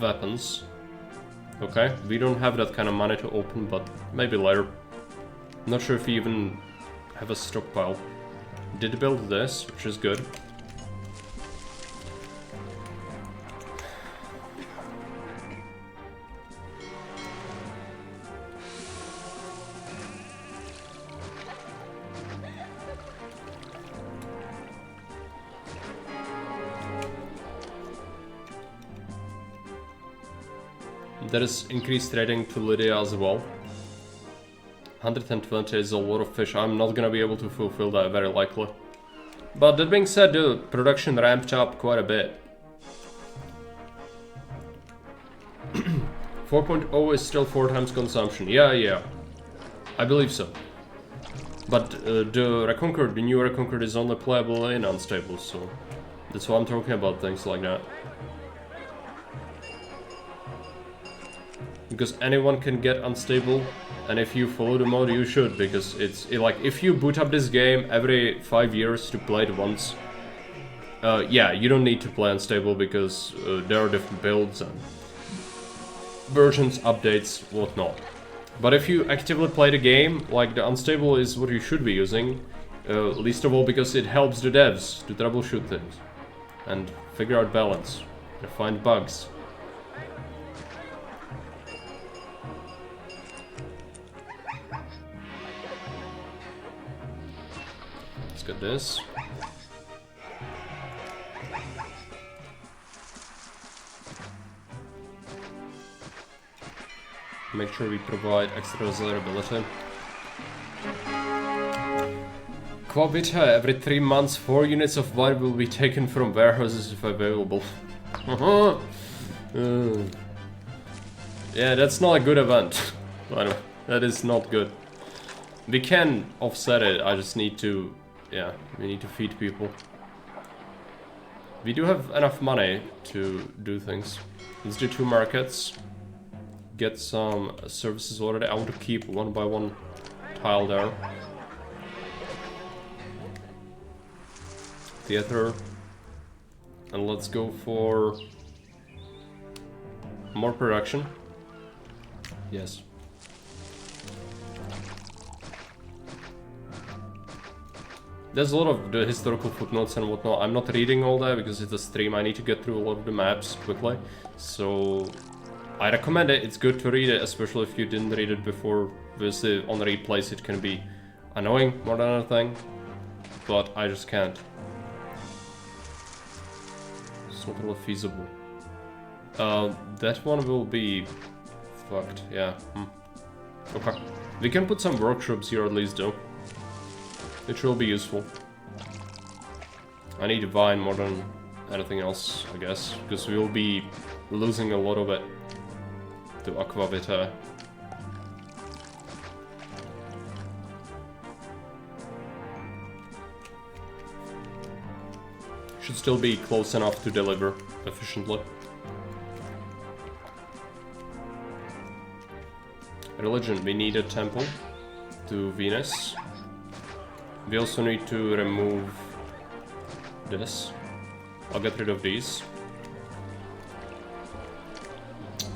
weapons. Okay, we don't have that kind of money to open, but maybe later. Not sure if we even have a stockpile. Did build this, which is good. There is increased trading to Lydia as well. 120 is a lot of fish. I'm not gonna be able to fulfill that, very likely. But that being said, the production ramped up quite a bit. 4.0 is still 4 times consumption. Yeah. I believe so. But the Reconquered, the new Reconquered, is only playable in unstable, so that's why I'm talking about things like that. Because anyone can get unstable, and if you follow the mode, you should, because it's like if you boot up this game every 5 years to play it once, yeah, you don't need to play unstable, because there are different builds and versions, updates, whatnot. But if you actively play the game, like, the unstable is what you should be using, least of all because it helps the devs to troubleshoot things and figure out balance and find bugs. Get this. Make sure we provide extra desirability. Qua vita, every 3 months 4 units of wine will be taken from warehouses if available. Yeah, that's not a good event. That is not good. We can offset it, I just need to... Yeah, we need to feed people. We do have enough money to do things. Let's do 2 markets. Get some services already. I want to keep 1x1 tile there. Theater. And let's go for more production. Yes. There's a lot of the historical footnotes and whatnot. I'm not reading all that because it's a stream. I need to get through a lot of the maps quickly. So I recommend it. It's good to read it, especially if you didn't read it before. Obviously, on replays it can be annoying more than anything, but I just can't. It's not really feasible. That one will be fucked. Yeah. Okay. We can put some workshops here at least, though. It will be useful. I need wine more than anything else, I guess, because we will be losing a lot of it to Aquavitae. Should still be close enough to deliver efficiently. Religion, we need a temple to Venus. We also need to remove this. I'll get rid of these.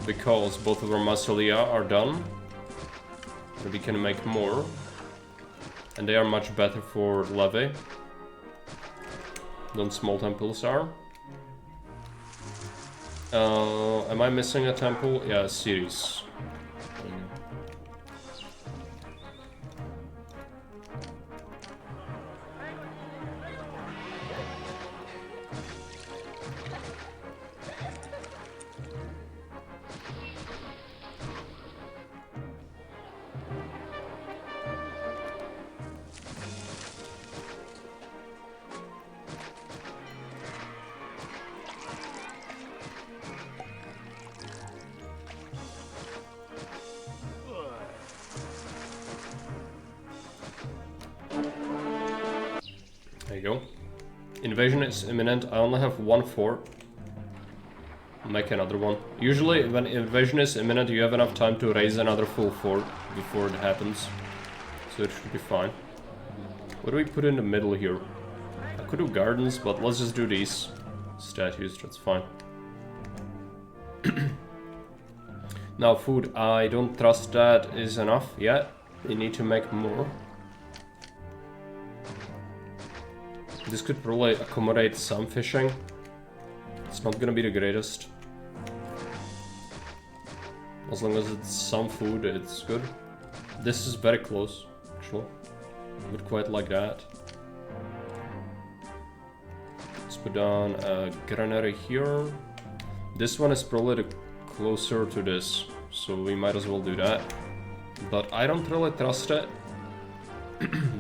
Because both of our Mausolea are done. We can make more. And they are much better for levy than small temples are. Am I missing a temple? Yeah, Ceres. Invasion is imminent. I only have one fort. Make another one. Usually when invasion is imminent you have enough time to raise another full fort before it happens. So it should be fine. What do we put in the middle here? I could do gardens, but let's just do these statues, that's fine. Now food, I don't trust that is enough yet. We need to make more. This could probably accommodate some fishing. It's not gonna be the greatest. As long as it's some food, it's good. This is very close, actually. I would quite like that. Let's put down a granary here. This one is probably the closer to this, so we might as well do that. But I don't really trust it.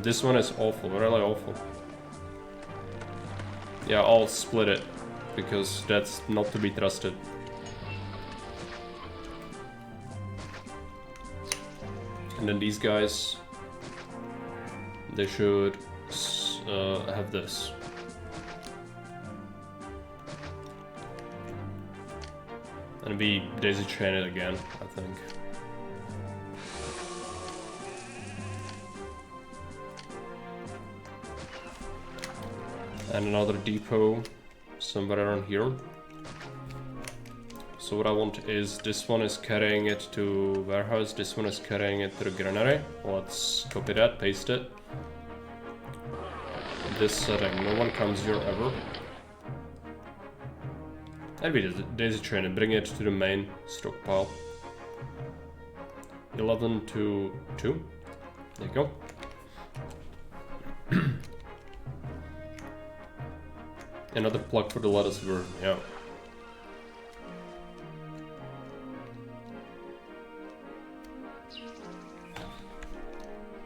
This one is awful, really awful. Yeah, I'll split it, because that's not to be trusted. And then these guys, they should have this. And we daisy chain it again, I think. And another depot somewhere around here. So what I want is, this one is carrying it to warehouse, this one is carrying it to the granary. Let's copy that, paste it. This setting, no one comes here ever. And we daisy chain it, bring it to the main stockpile. 11 to 2. There you go. Another plug for the lettuce bird, yeah.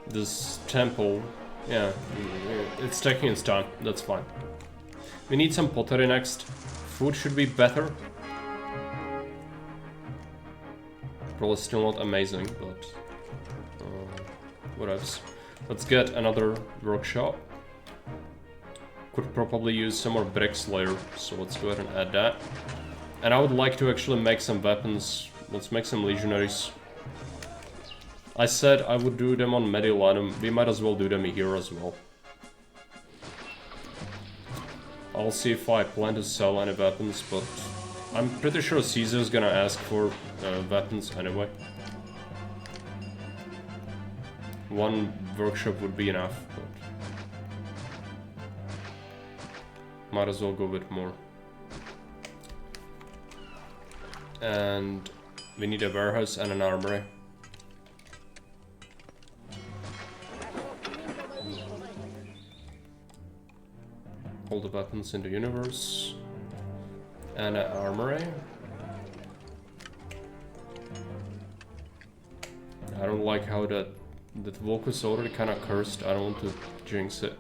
This temple, yeah, it's taking its time, that's fine. We need some pottery next. Food should be better. Probably still not amazing, but what else? Let's get another workshop. Could probably use some more bricks later, so let's go ahead and add that. And I would like to actually make some weapons. Let's make some legionaries. I said I would do them on Mediolanum. We might as well do them here as well. I'll see if I plan to sell any weapons, but I'm pretty sure Caesar's gonna ask for weapons anyway. One workshop would be enough, but Might as well go with more. And we need a warehouse and an armory. All the weapons in the universe. And an armory. I don't like how that Volk is already kind of cursed. I don't want to jinx it.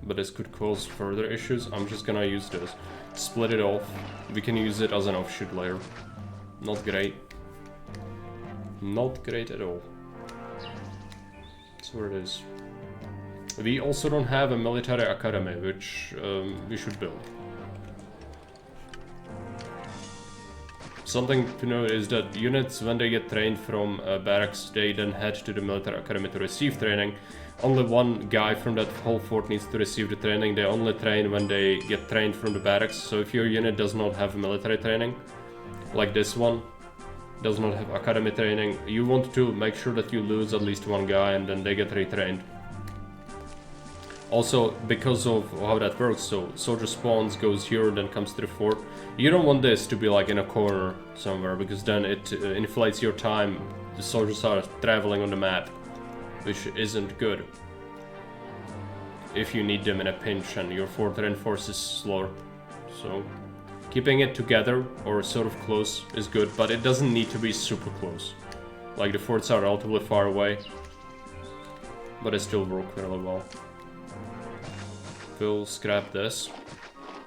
But this could cause further issues. I'm just gonna use this. Split it off. We can use it as an offshoot layer. Not great. Not great at all. That's where it is. We also don't have a military academy, which we should build. Something to know is that units, when they get trained from barracks, they then head to the military academy to receive training. Only one guy from that whole fort needs to receive the training. They only train when they get trained from the barracks. So if your unit does not have military training, like this one, does not have academy training, you want to make sure that you lose at least one guy and then they get retrained. Also, because of how that works, so soldier spawns, goes here, and then comes to the fort. You don't want this to be like in a corner somewhere, because then it inflates your time. The soldiers are traveling on the map, which isn't good. If you need them in a pinch and your fort reinforces slower. So, keeping it together, or sort of close, is good, but it doesn't need to be super close. Like, the forts are relatively far away, but they still work really well. We'll scrap this.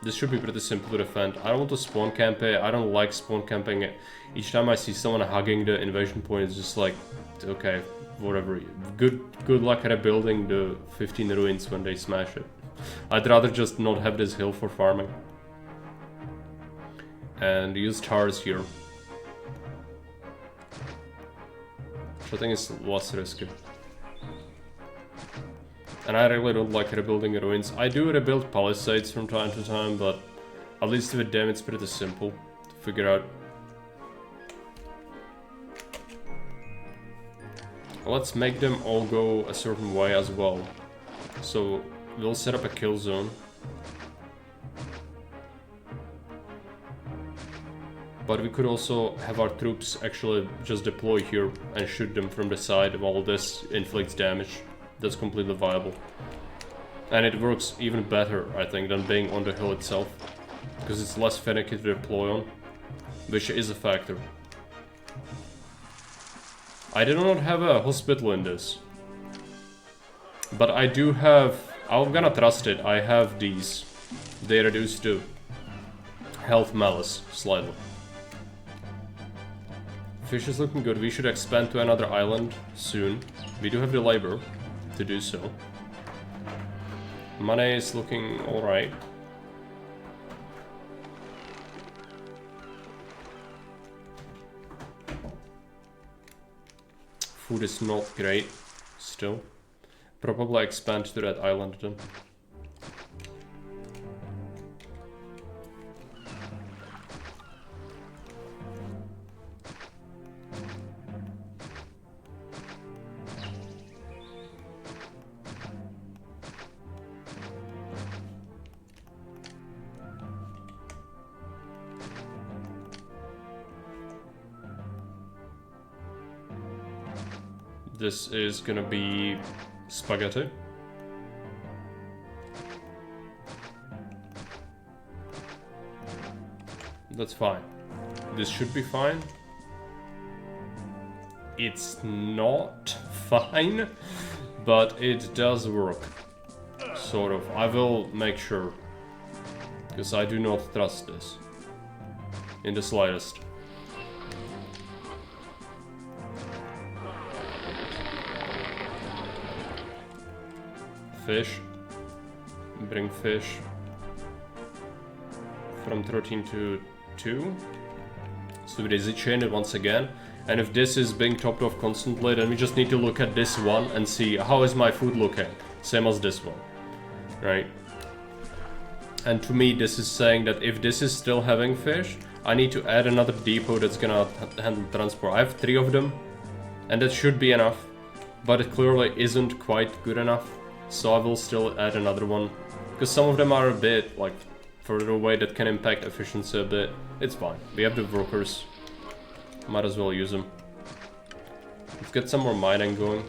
This should be pretty simple to defend. I don't want to spawn camp it. I don't like spawn camping. Each time I see someone hugging the invasion point, it's just like, okay, whatever. Good luck rebuilding the 15 ruins when they smash it. I'd rather just not have this hill for farming. And use tars here. Which I think is less risky. And I really don't like rebuilding ruins. I do rebuild palisades from time to time, but at least with them it's pretty simple to figure out. Let's make them all go a certain way as well. So we'll set up a kill zone. But we could also have our troops actually just deploy here and shoot them from the side while this inflicts damage. That's completely viable. And it works even better, I think, than being on the hill itself. Because it's less finicky to deploy on, which is a factor. I do not have a hospital in this. But I do have... I'm gonna trust it. I have these. They reduce the health malice slightly. Fish is looking good. We should expand to another island soon. We do have the labor to do so. Money is looking alright. Food is not great still. Probably expand to that island then. This is gonna be spaghetti. That's fine. This should be fine. It's not fine, but it does work. Sort of. I will make sure. Because I do not trust this. In the slightest. Fish. Bring fish. From 13 to 2. So we daisy chain it once again. And if this is being topped off constantly, then we just need to look at this one and see how is my food looking. Same as this one. Right? And to me, this is saying that if this is still having fish, I need to add another depot that's gonna handle transport. I have 3 of them. And that should be enough. But it clearly isn't quite good enough. so I will still add another one. Because some of them are a bit, like, further away that can impact efficiency a bit. It's fine. We have the workers. Might as well use them. Let's get some more mining going.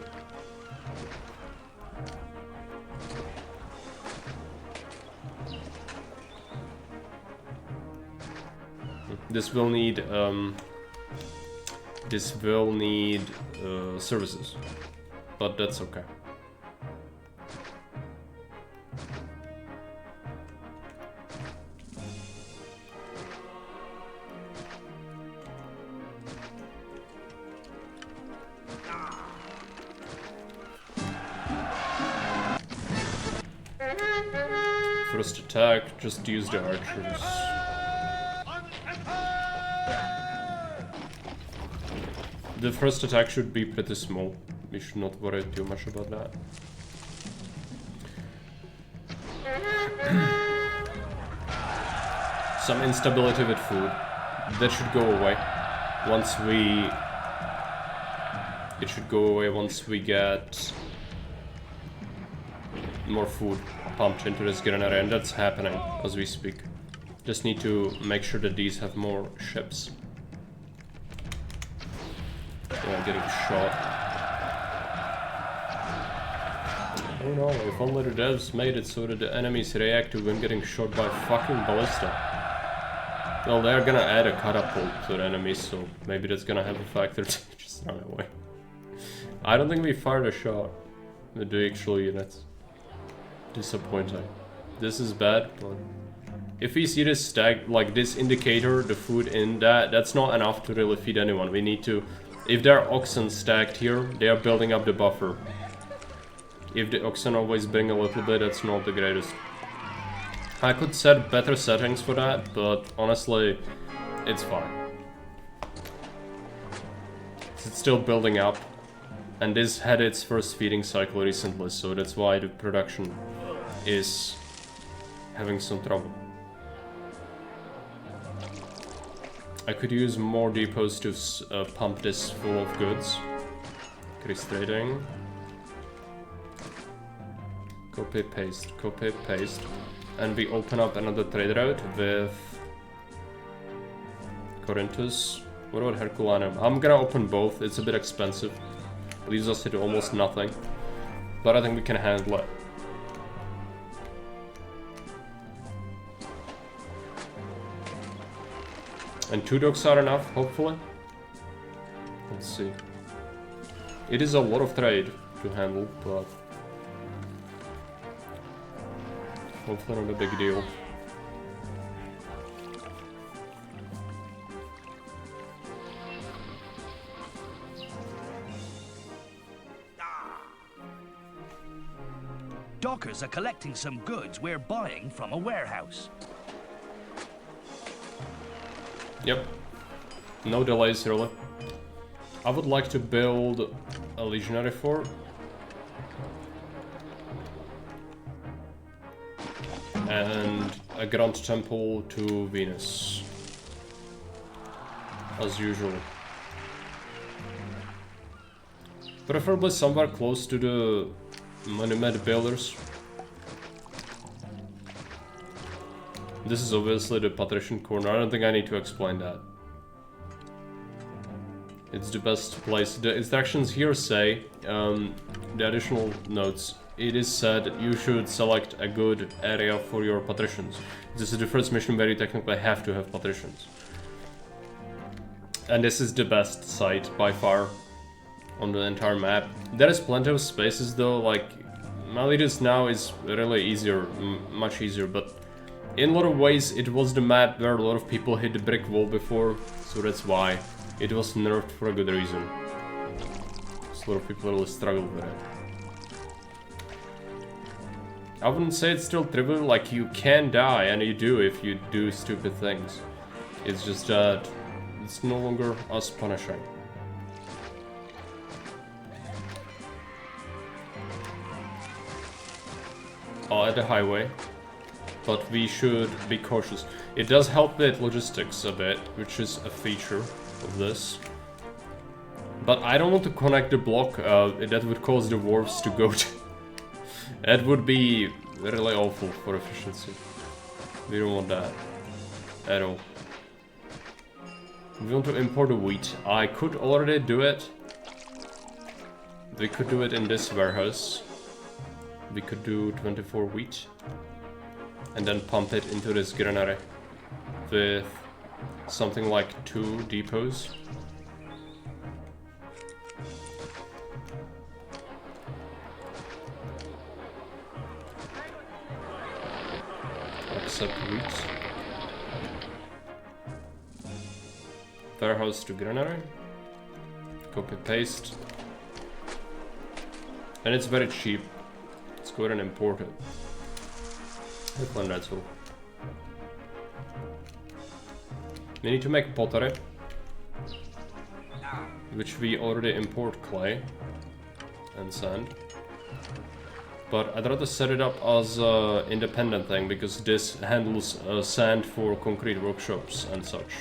This will need services, but that's okay. First attack, just use the archers. The first attack should be pretty small. We should not worry too much about that. Some instability with food. That should go away once we... It should go away once we get more food pumped into this granary, and that's happening as we speak. Just need to make sure that these have more ships. Yeah, getting shot. Oh no, if only the devs made it so that the enemies react to when getting shot by fucking ballista. Well, they're gonna add a catapult to the enemies, so maybe that's gonna have a factor to just run away. I don't think we fired a shot with the actual units. Disappointing. This is bad, but if we see this stack, like this indicator, the food in that's not enough to really feed anyone. We need to... If there are oxen stacked here, they are building up the buffer. If the oxen always bring a little bit, that's not the greatest. I could set better settings for that, but honestly, it's fine. It's still building up, and this had its first feeding cycle recently, so that's why the production is having some trouble. I could use more depots to pump this full of goods. Increase trading. Copy, paste. And we open up another trade route with Corinthus. What about Herculanum? I'm gonna open both, it's a bit expensive. Leaves us to almost nothing. But I think we can handle it. And 2 docks are enough, hopefully. Let's see. It is a lot of trade to handle, but hopefully not a big deal. Dockers are collecting some goods we're buying from a warehouse. Yep. No delays, really. I would like to build a legionary fort. And a grand temple to Venus. As usual. Preferably somewhere close to the monument builders. This is obviously the Patrician corner. I don't think I need to explain that. It's the best place. The instructions here say, the additional notes, it is said you should select a good area for your Patricians. This is the first mission where you technically have to have Patricians. And this is the best site by far on the entire map. There is plenty of spaces though, like Miletus now is really easier, much easier, but in a lot of ways it was the map where a lot of people hit the brick wall before, so that's why it was nerfed for a good reason. So a lot of people really struggled with it. I wouldn't say it's still trivial, like you can die, and you do if you do stupid things. It's just that it's no longer as punishing. At the highway, but we should be cautious. It does help with logistics a bit, which is a feature of this. But I don't want to connect the block, that would cause the wharves to go to That would be really awful for efficiency. We don't want that at all. We want to import the wheat. I could already do it. We could do it in this warehouse. We could do 24 wheat. And then pump it into this granary. With something like 2 depots. Accept wheat. Warehouse to granary. Copy paste. And it's very cheap. Let's go ahead and import it. That's all. We need to make pottery, which we already import clay and sand. But I'd rather set it up as an independent thing because this handles sand for concrete workshops and such.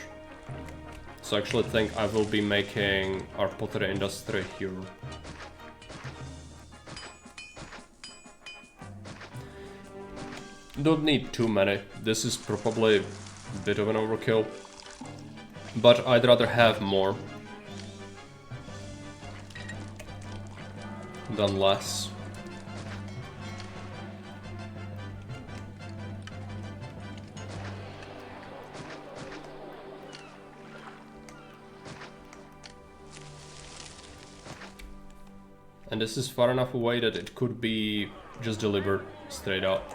So I actually think I will be making our pottery industry here. Don't need too many. This is probably a bit of an overkill. But I'd rather have more than less. And this is far enough away that it could be just delivered straight up.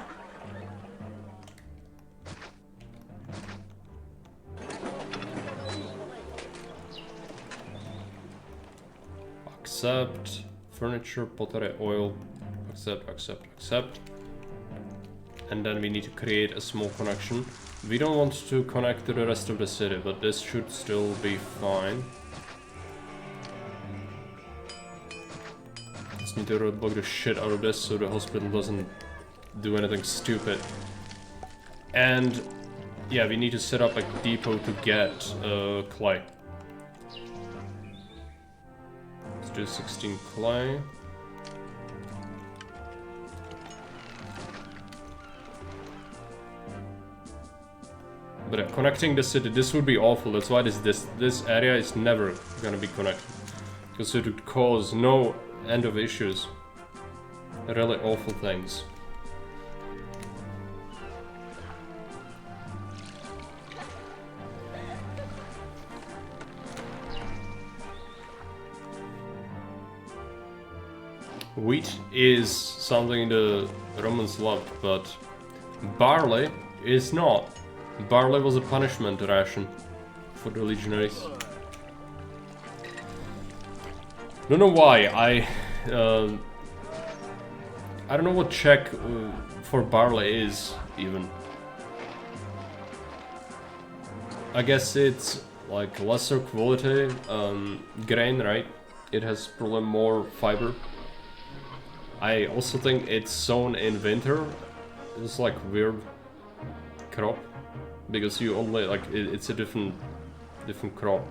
Accept. Furniture, pottery, oil. Accept, accept, accept. And then we need to create a small connection. We don't want to connect to the rest of the city, but this should still be fine. Just need to roadblock the shit out of this so the hospital doesn't do anything stupid. And yeah, we need to set up a depot to get clay. Let's do 16 clay. But connecting the city, this would be awful. That's why this area is never gonna be connected, because it would cause no end of issues. Really awful things. Wheat is something the Romans loved, but barley is not. Barley was a punishment ration for the legionaries. Don't know why. I don't know what check for barley is even. I guess it's like lesser quality grain, right? It has probably more fiber. I also think it's sown in winter. It's like weird crop. Because you only like it's a different crop.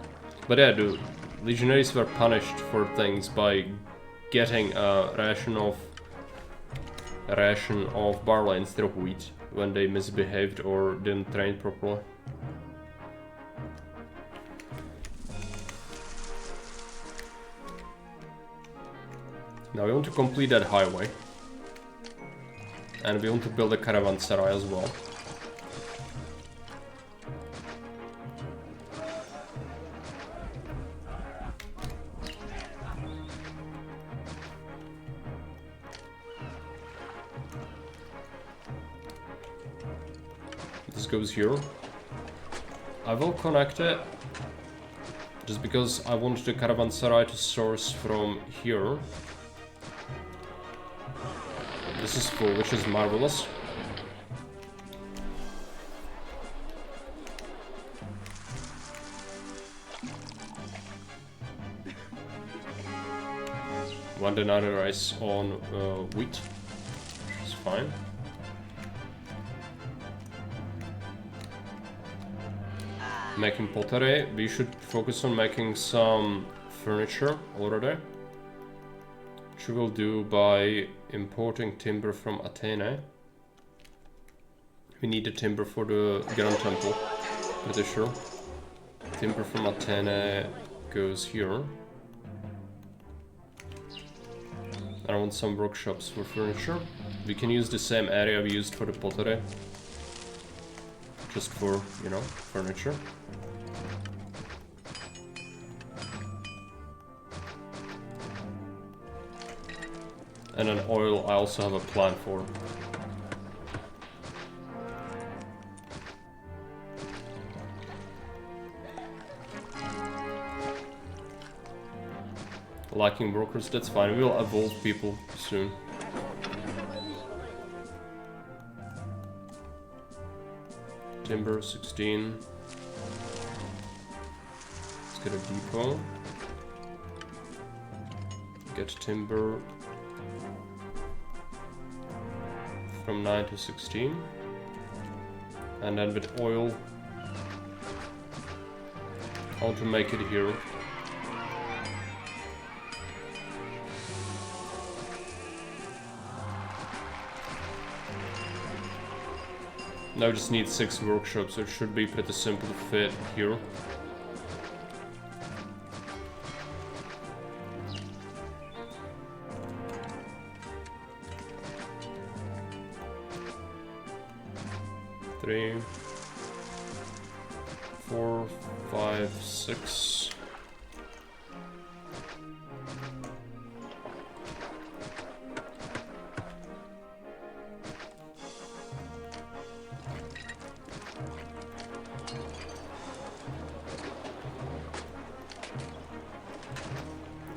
But yeah, the legionaries were punished for things by getting a ration of barley instead of wheat when they misbehaved or didn't train properly. Now we want to complete that highway, and we want to build a caravanserai as well. This goes here. I will connect it just because I want the caravanserai to source from here. This is full, which is marvelous. One denarii rice on wheat, which is fine. Making pottery, we should focus on making some furniture already. which we will do by importing timber from Athene. We need the timber for the Grand Temple, pretty sure. Timber from Athene goes here. I want some workshops for furniture. We can use the same area we used for the pottery. Just for, you know, furniture. And then oil I also have a plan for. Lacking workers, that's fine. We will evolve people soon. Timber 16. Let's get a depot. Get timber from 9 to 16. And then with oil, I want to make it here. Now I just need 6 workshops, so it should be pretty simple to fit here. Three, 4, 5, 6.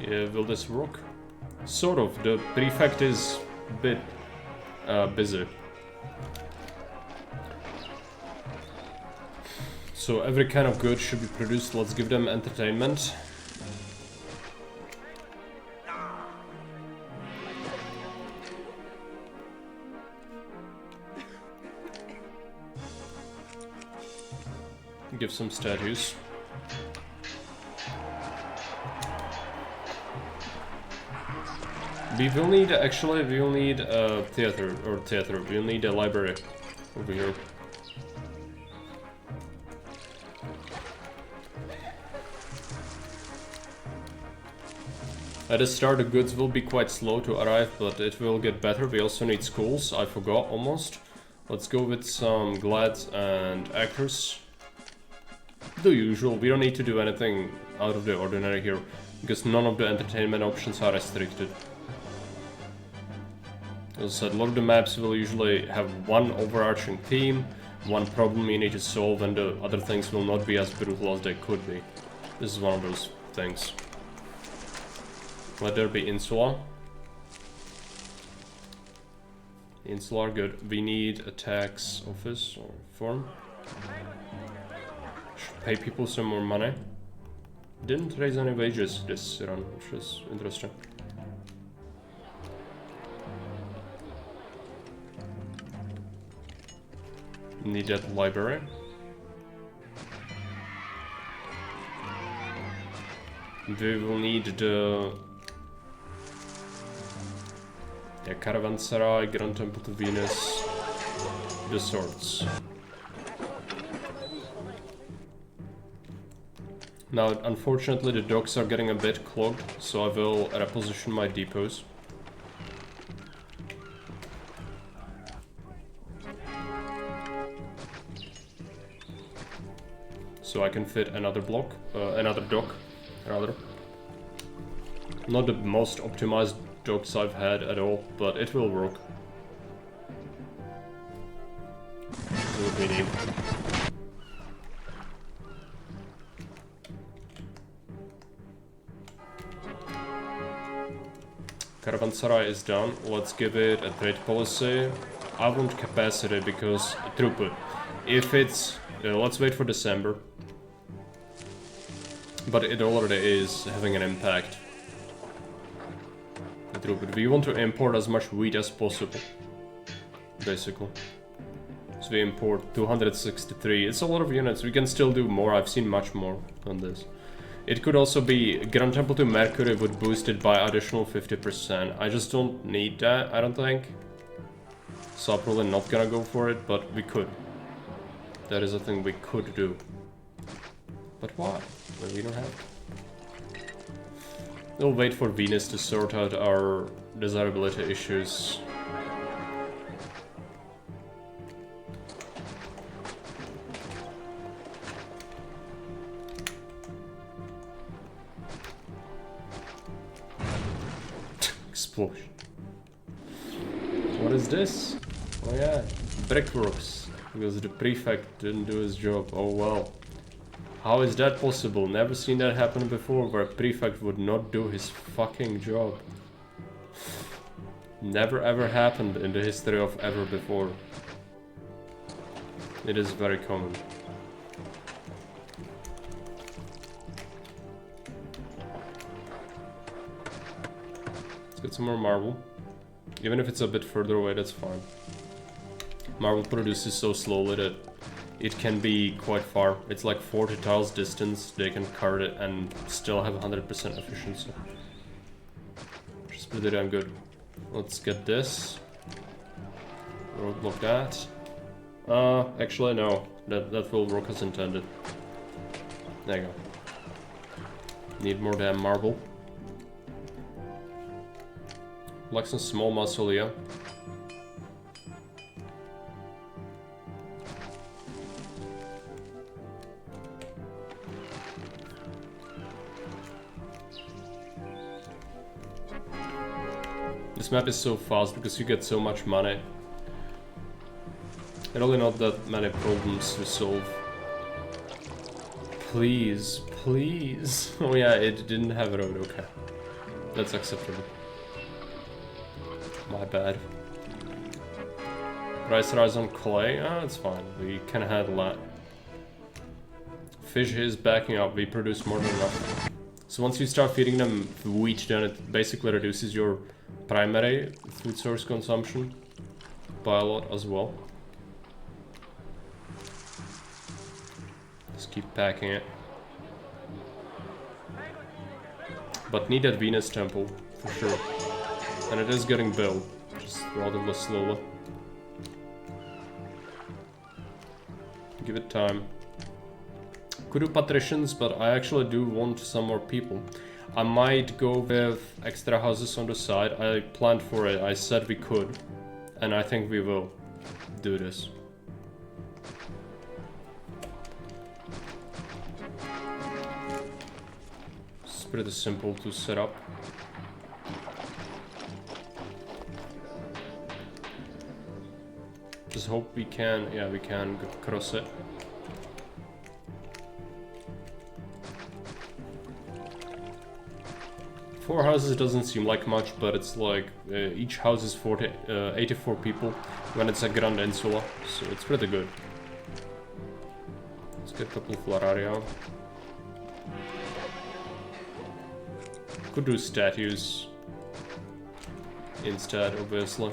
Yeah, will this work? Sort of. The prefect is a bit busy. So every kind of good should be produced. Let's give them entertainment. Give some statues. We will need, actually, we will need a theater, we will need a library over here. At the start the goods will be quite slow to arrive, but it will get better. We also need schools, I forgot almost. Let's go with some glads and actors. The usual, we don't need to do anything out of the ordinary here, because none of the entertainment options are restricted. As I said, a lot of the maps will usually have one overarching theme, one problem you need to solve, and the other things will not be as brutal as they could be. This is one of those things. Let there be insula. Insular, good. We need a tax office or form. Should pay people some more money. Didn't raise any wages this run, which is interesting. Need that library. We will need the Caravanserai, Grand Temple to Venus, the swords. Now, unfortunately, the docks are getting a bit clogged, so I will reposition my depots. So I can fit another block, another dock, rather. Not the most optimized docks I've had at all, but it will work. That's what we need. Caravanserai is done. Let's give it a trade policy. I want capacity because throughput. If it's let's wait for December. But it already is having an impact. The throughput. We want to import as much wheat as possible, basically. So we import 263. It's a lot of units. We can still do more. I've seen much more on this. It could also be Grand Temple to Mercury would boost it by additional 50%. I just don't need that, I don't think. So I'm probably not gonna go for it, but we could. That is a thing we could do. But why? Well, we don't have to. We'll wait for Venus to sort out our desirability issues. Explosion. What is this? Oh yeah, brickworks. Because the prefect didn't do his job. Oh well. How is that possible? Never seen that happen before, where a prefect would not do his fucking job. Never ever happened in the history of ever before. It is very common. Let's get some more marble. Even if it's a bit further away, that's fine. Marble produces so slowly that it can be quite far. It's like 40 tiles distance, they can cart it and still have 100% efficiency. Which is pretty damn good. Let's get this. Roadblock that. Actually no. That will work as intended. There you go. Need more damn marble. Like some small mausolea. This map is so fast because you get so much money. Really not that many problems to solve. Please, please. Oh yeah, it didn't have a road, okay. That's acceptable. My bad. Price rise on clay? Ah, it's fine. We can handle that. Fish is backing up. We produce more than enough. So once you start feeding them wheat, then it basically reduces your primary food source consumption by a lot as well. Just keep packing it. But need that Venus temple, for sure. And it is getting built, just relatively slowly. Give it time. Could do Patricians, but I actually do want some more people. I might go with extra houses on the side. I planned for it, I said we could. And I think we will do this. It's pretty simple to set up. Just hope we can, yeah, we can cross it. Four houses doesn't seem like much, but it's like each house is 84 people when it's a Grand Insula, so it's pretty good. Let's get a couple of Floraria. Could do statues instead, obviously.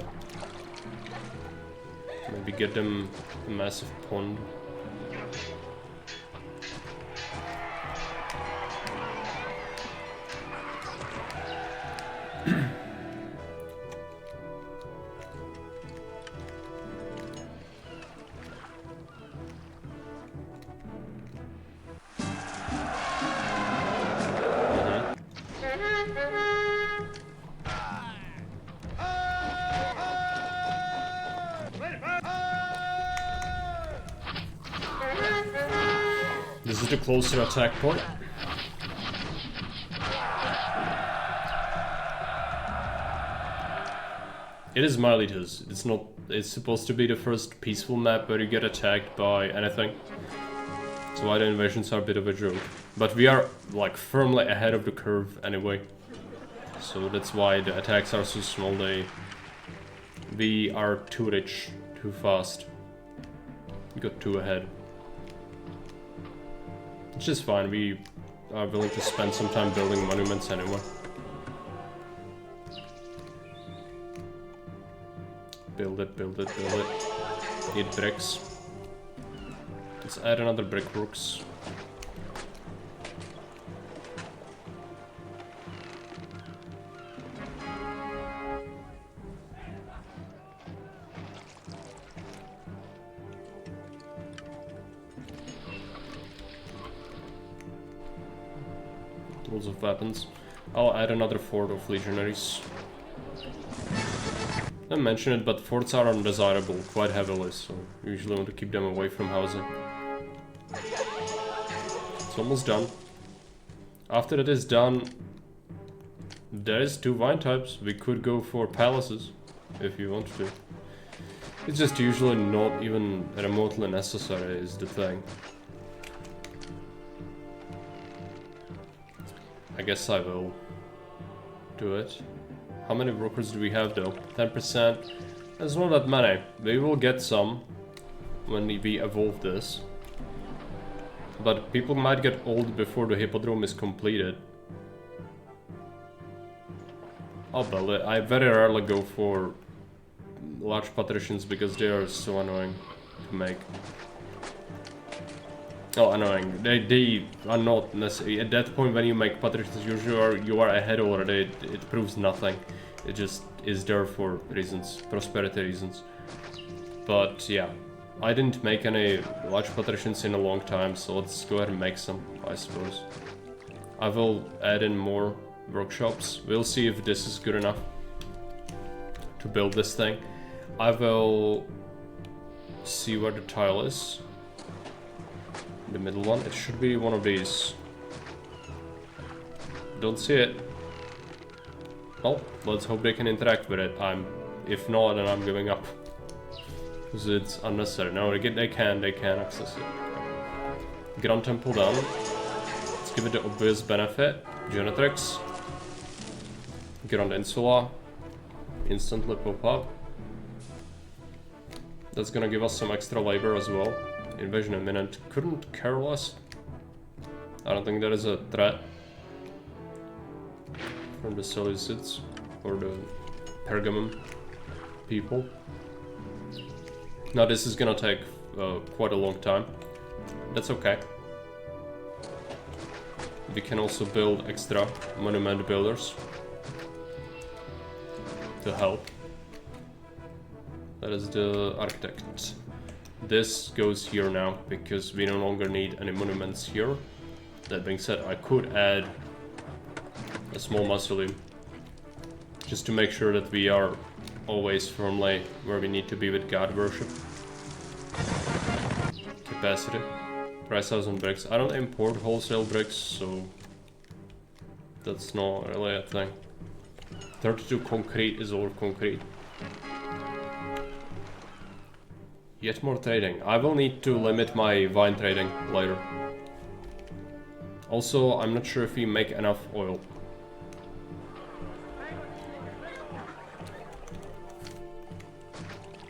Maybe get them a massive pond. This is the closer attack point. It is Miletus. It's not. It's supposed to be the first peaceful map where you get attacked by anything. So why the invasions are a bit of a joke. But we are like firmly ahead of the curve anyway. So that's why the attacks are so small. We are too rich, too fast. We got too ahead. Which is fine, we are willing to spend some time building monuments anyway. Build it, build it, build it. Need bricks. Let's add another brickworks. Lots of weapons. I'll add another fort of legionaries. I didn't mention it, but forts are undesirable quite heavily, so you usually want to keep them away from housing. It's almost done. After it is done, there's 2 vine types. We could go for palaces, if you want to. It's just usually not even remotely necessary, is the thing. I guess I will do it. How many workers do we have though? 10%. That's not that many. We will get some when we evolve this. But people might get old before the hippodrome is completed. I'll build it. I very rarely go for large patricians because they are so annoying to make. Oh, annoying. They are not necessary. At that point when you make patricians, usually you are ahead already. It proves nothing. It just is there for reasons, prosperity reasons. But yeah, I didn't make any large patricians in a long time, so let's go ahead and make some, I suppose. I will add in more workshops. We'll see if this is good enough to build this thing. I will see where the tile is. The middle one. It should be one of these. Don't see it. Well, let's hope they can interact with it. If not, then I'm giving up. Because it's unnecessary. No, they can access it. Grand Temple done. Let's give it the obvious benefit. Genetrix. Grand Insula. Instantly pop up. That's gonna give us some extra labor as well. Invasion imminent. Couldn't care less. I don't think there is a threat from the Seleucids or the Pergamum people. Now this is gonna take quite a long time. That's okay. We can also build extra monument builders to help. That is the architect. This goes here now because we no longer need any monuments here. That being said, I could add a small mausoleum just to make sure that we are always firmly where we need to be with god worship. Capacity. Price 1000 bricks. I don't import wholesale bricks, so that's not really a thing. 32 concrete is all concrete. Yet more trading. I will need to limit my vine trading later. Also, I'm not sure if we make enough oil.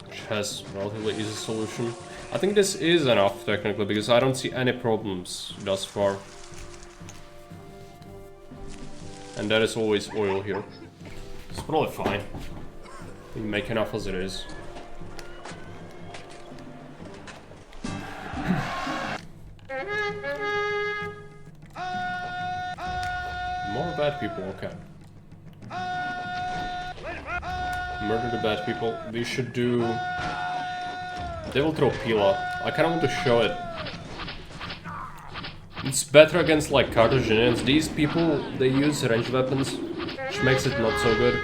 Which has relatively easy solution. I think this is enough technically because I don't see any problems thus far. And there is always oil here. It's probably fine. We make enough as it is. More bad people, okay. Murder the bad people. We should do... They will throw Pila. I kinda want to show it. It's better against like Carthaginians. These people, they use ranged weapons, which makes it not so good.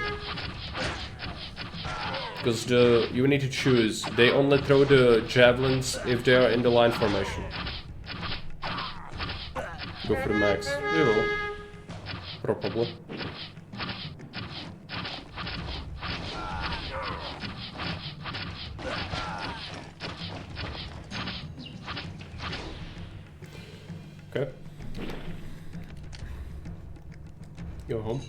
Because you need to choose. They only throw the javelins if they are in the line formation. Go for the max. They will. Probably. Okay. Go home.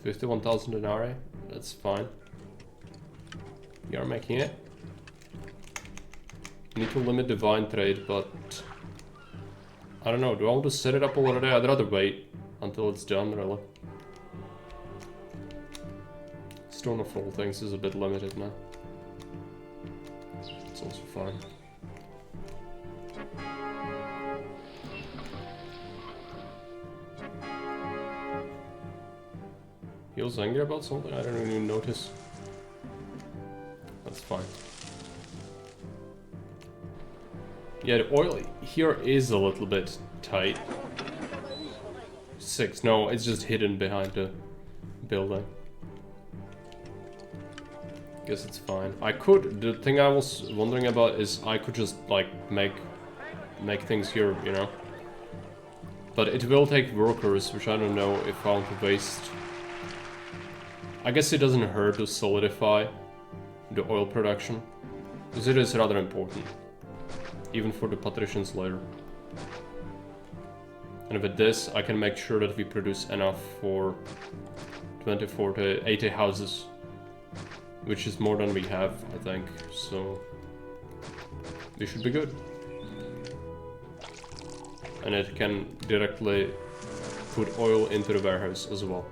51,000 denarii. That's fine. You are making it. Need to limit the vine trade, but I don't know. Do I want to set it up already? I'd rather wait until it's done, really. Stone of all things is a bit limited now. It's also fine. He was angry about something? I don't even notice. That's fine. Yeah, the oil here is a little bit tight. 6, no, it's just hidden behind the building. Guess it's fine. I could, the thing I was wondering about is I could just like make things here, you know. But it will take workers, which I don't know if I want to waste. I guess it doesn't hurt to solidify the oil production, because it is rather important, even for the patricians later. And with this, I can make sure that we produce enough for 24 to 80 houses, which is more than we have, I think, so we should be good. And it can directly put oil into the warehouse as well.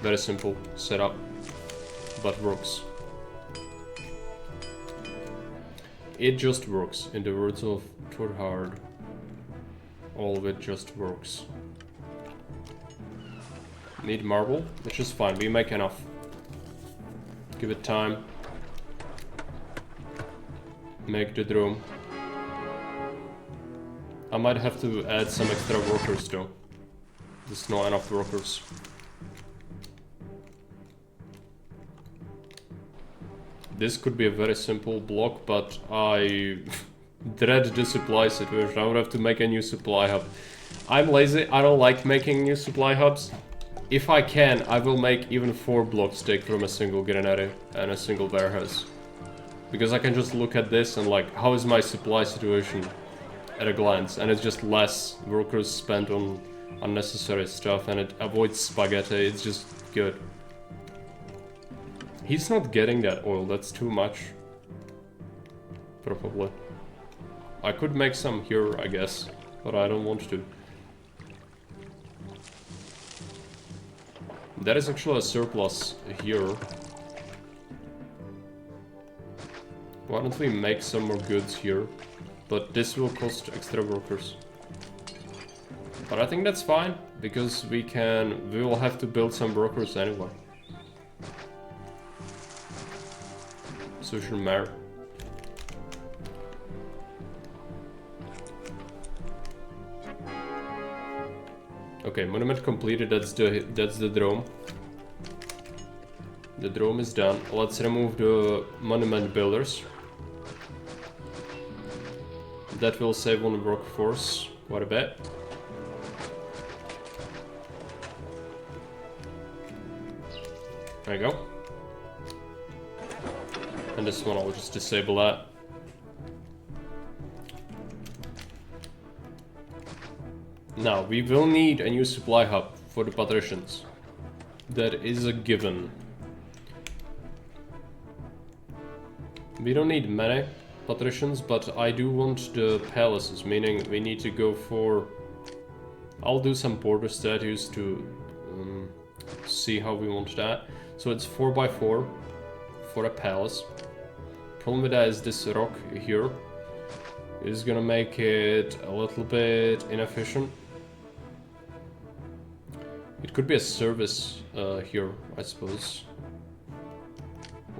Very simple setup, but works. It just works, in the words of Turhard. All of it just works. Need marble, which is fine, we make enough. Give it time. Make the drone. I might have to add some extra workers though. There's not enough workers. This could be a very simple block, but I dread the supply situation. I would have to make a new supply hub. I'm lazy, I don't like making new supply hubs. If I can, I will make even 4 blocks take from a single granary and a single warehouse. Because I can just look at this and like, how is my supply situation at a glance? And it's just less workers spent on unnecessary stuff, and it avoids spaghetti, it's just good. He's not getting that oil, that's too much. Probably. I could make some here, I guess, but I don't want to. There is actually a surplus here. Why don't we make some more goods here? But this will cost extra workers. But I think that's fine, because we will have to build some workers anyway. So it shouldn't matter. Okay, monument completed, that's the drone. The drone is done. Let's remove the monument builders. That will save on workforce quite a bit. There you go. And this one I'll just disable that. Now, we will need a new supply hub for the patricians. That is a given. We don't need many patricians, but I do want the palaces, meaning we need to go for... I'll do some border statues to see how we want that. So it's 4x4 for a palace. Problem with that is this rock here is gonna make it a little bit inefficient. It could be a service here, I suppose.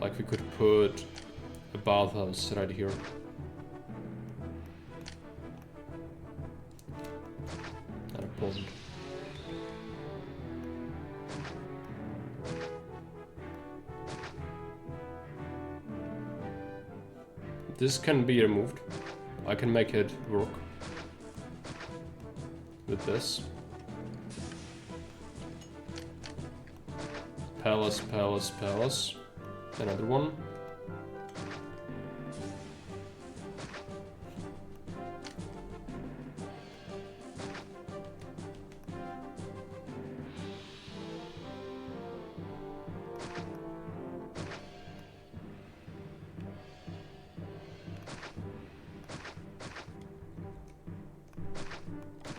Like we could put a bathhouse right here. And a pond. This can be removed. I can make it work with this. Palace, palace, palace. Another one.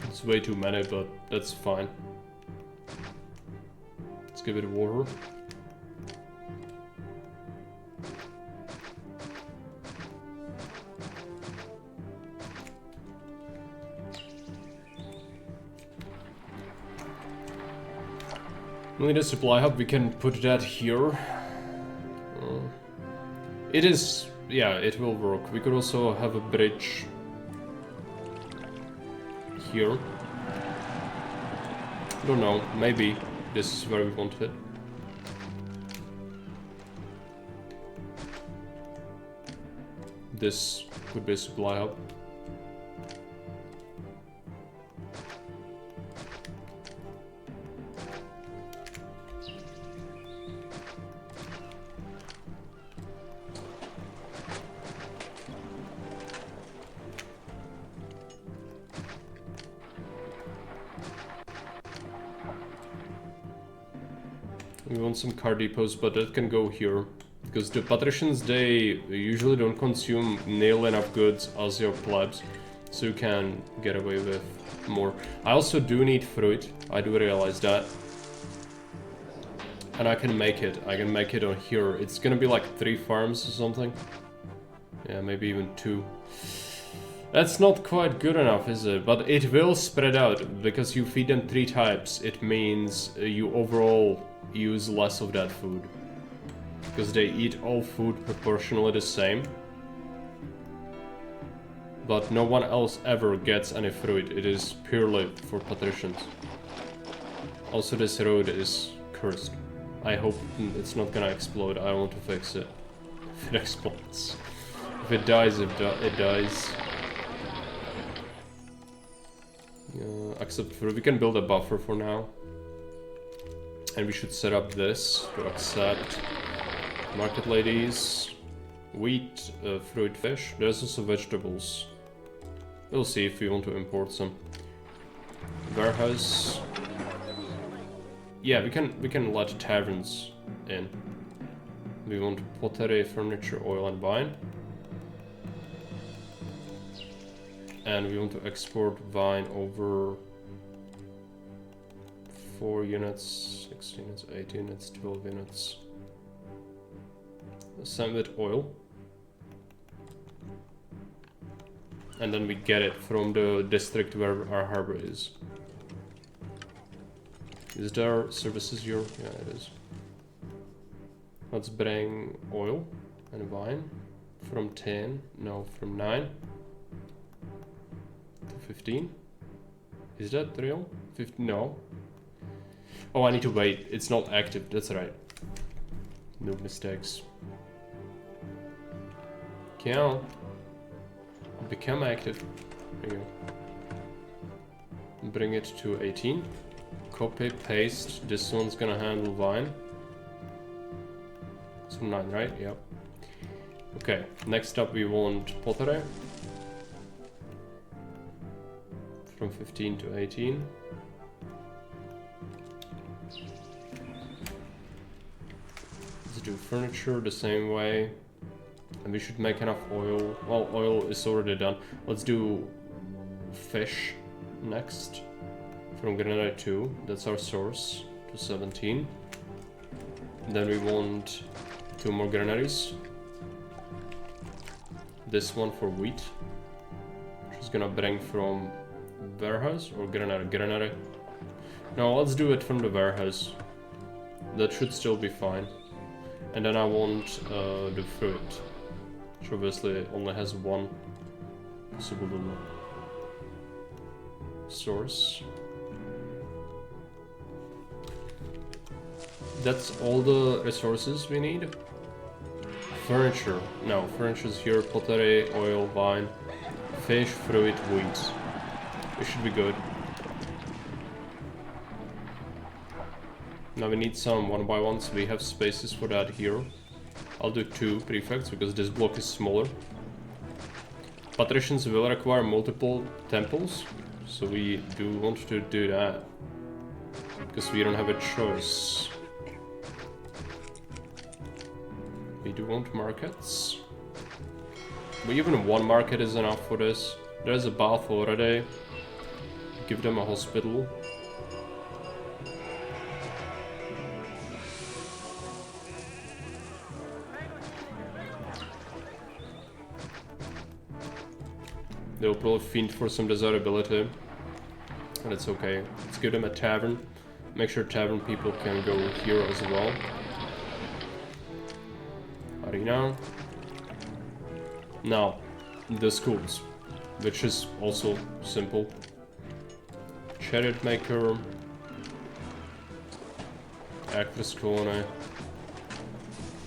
It's way too many, but that's fine. Let's give it water. We need a supply hub, we can put that here. It is, yeah, it will work. We could also have a bridge here. Don't know, maybe this is where we want it. This could be a supply hub. We want some car depots, but that can go here. Because the patricians, they usually don't consume nearly enough goods as your plebs, so you can get away with more. I also do need fruit, I do realize that. And I can make it on here. It's gonna be like 3 farms or something. Yeah, maybe even 2. That's not quite good enough, is it? But it will spread out, because you feed them 3 types. It means you overall use less of that food. Because they eat all food proportionally the same. But no one else ever gets any fruit. It is purely for patricians. Also, this road is cursed. I hope it's not gonna explode. I want to fix it. If it explodes. If it dies, it dies. Except for we can build a buffer for now. And we should set up this to accept market ladies, wheat, fruit, fish. There's also vegetables. We'll see if we want to import some. Warehouse. Yeah, we can let taverns in. We want pottery, furniture, oil, and wine. And we want to export vine over 4 units, 6 units, 8 units, 12 units. Same with oil. And then we get it from the district where our harbor is. Is there services here? Yeah, it is. Let's bring oil and wine from 10, no, from 9 to 15. Is that real? 15, no. Oh, I need to wait. It's not active, that's right. No mistakes. Can become active. There you go. Bring it to 18. Copy, paste. This one's gonna handle wine. So 9, right? Yep. Okay, next up we want pottery. From 15 to 18. Let's do furniture the same way. And we should make enough oil. Well, oil is already done. Let's do fish next. From granary 2. That's our source. To 17. Then we want 2 more granaries. This one for wheat. Which is gonna bring from warehouse or granary? Granary. No, let's do it from the warehouse. That should still be fine. And then I want the fruit. Which obviously only has 1 possible source. That's all the resources we need. Furniture. No, furniture's here. Pottery, oil, wine, fish, fruit, wheat. We should be good. Now we need some 1 by 1s. We have spaces for that here. I'll do 2 prefects because this block is smaller. Patricians will require multiple temples, so we do want to do that because we don't have a choice. We do want markets. But even 1 market is enough for this. There's a bath already. Give them a hospital. They'll probably fiend for some desirability, and it's okay. Let's give them a tavern. Make sure tavern people can go here as well. Arena. Now, the schools, which is also simple. chariot maker, actress colony,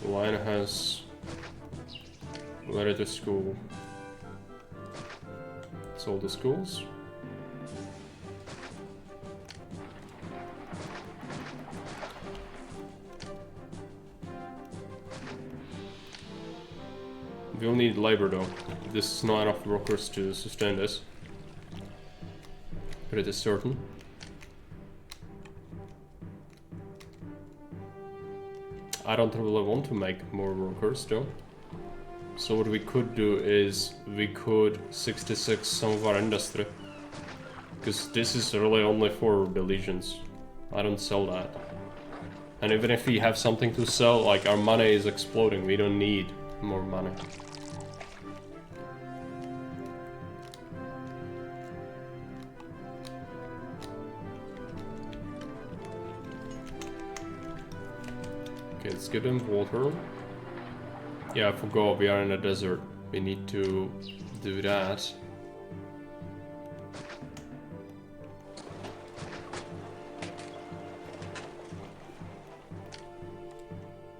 lionhouse, Miletus school. It's all the schools. We'll need labor though. This is not enough workers to sustain this. Pretty certain. I don't really want to make more workers though. So what we could do is we could 66 some of our industry. Because this is really only for the legions. I don't sell that. And even if we have something to sell, like our money is exploding, we don't need more money. Okay, let's give them water. Yeah, I forgot, we are in a desert. We need to do that.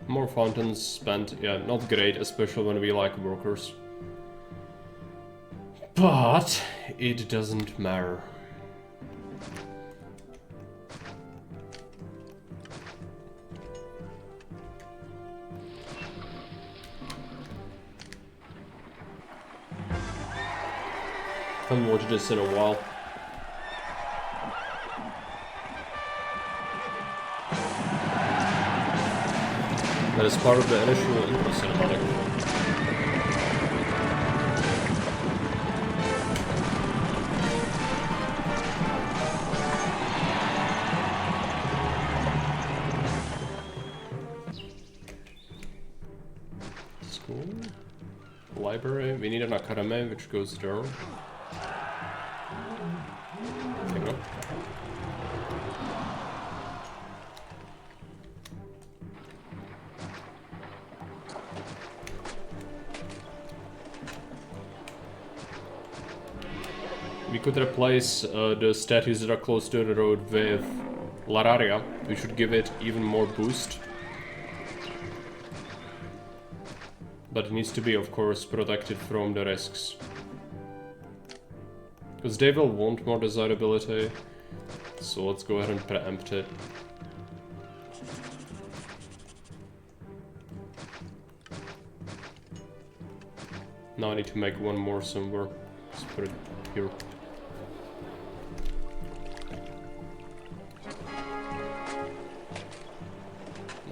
More fountains spent, yeah, not great, especially when we like workers. But it doesn't matter. Haven't watched this in a while. That is part of the initial intro cinematic. School? Library? We need an academy which goes there. We could replace the statues that are close to the road with Lararia. We should give it even more boost. But it needs to be, of course, protected from the risks. Because they will want more desirability. So let's go ahead and preempt it. Now I need to make one more somewhere. Let's put it here.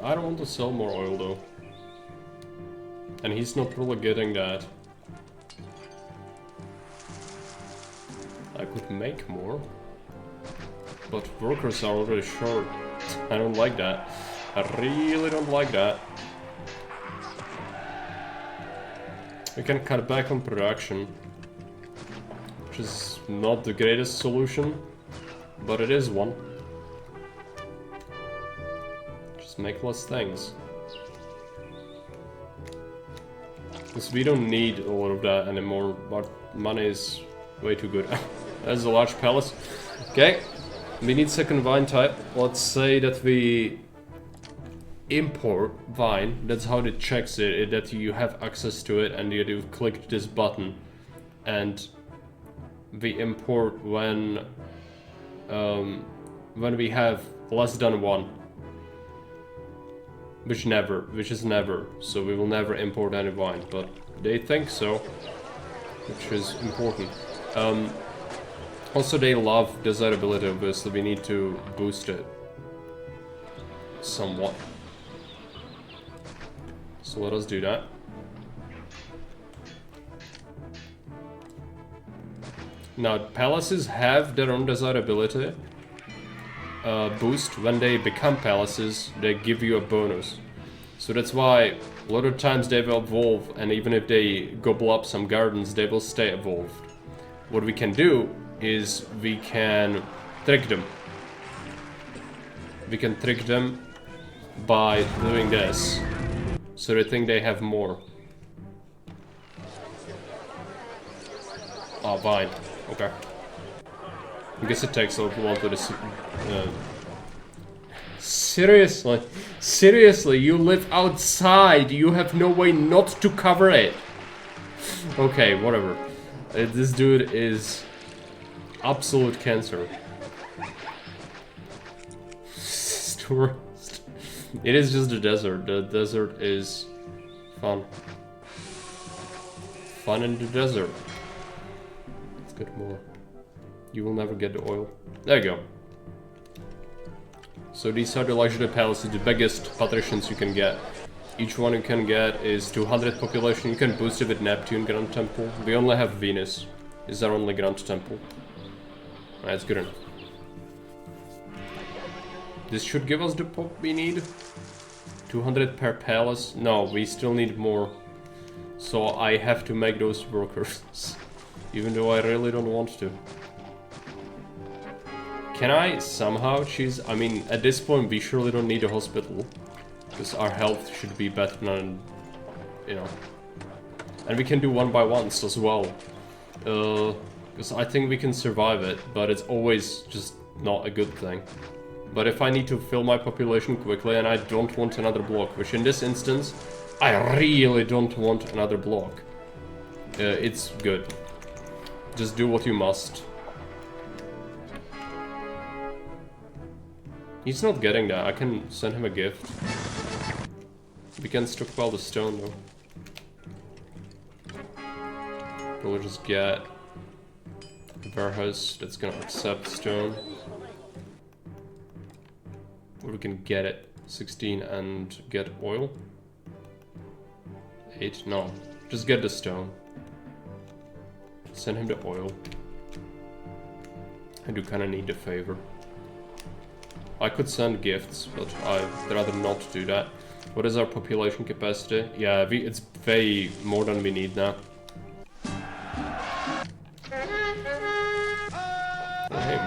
I don't want to sell more oil though. And he's not really getting that. I could make more. But workers are already short. I don't like that. I really don't like that. We can cut back on production. Which is not the greatest solution. But it is one. Make less things. Because we don't need a lot of that anymore, but money is way too good. That's a large palace. Okay, we need second vine type. Let's say that we import vine. That's how it checks it, that you have access to it and you've clicked this button. And we import when we have less than one. Which is never, so we will never import any vine, but they think so, which is important. Also they love desirability of this, so we need to boost it somewhat. So let us do that. Now palaces have their own desirability. Boost when they become palaces, they give you a bonus. So that's why a lot of times they will evolve, and even if they gobble up some gardens, they will stay evolved. What we can do is we can trick them. We can trick them by doing this. So they think they have more. Ah, vine. Okay. I guess it takes a little while to seriously? Seriously, you live outside. You have no way not to cover it. Okay, whatever. This dude is absolute cancer. It is just the desert. The desert is fun. Fun in the desert. Let's get more. You will never get the oil. There you go. So these are the luxury palaces, the biggest patricians you can get. Each one you can get is 200 population. You can boost it with Neptune Grand Temple. We only have Venus. Is our only Grand Temple. That's good enough. This should give us the pop we need. 200 per palace. No, we still need more. So I have to make those workers. Even though I really don't want to. Can I somehow choose? I mean, at this point we surely don't need a hospital. Because our health should be better than, you know. And we can do one by ones as well. Because I think we can survive it, but it's always just not a good thing. But if I need to fill my population quickly and I don't want another block, which in this instance, I really don't want another block. It's good. Just do what you must. He's not getting that. I can send him a gift. We can stockpile the stone though. We'll just get a warehouse that's gonna accept stone. Or we can get it. 16 and get oil. 8? No. Just get the stone. Send him the oil. I do kinda need the favor. I could send gifts, but I'd rather not do that. What is our population capacity? Yeah, it's way more than we need now. Oh, hey,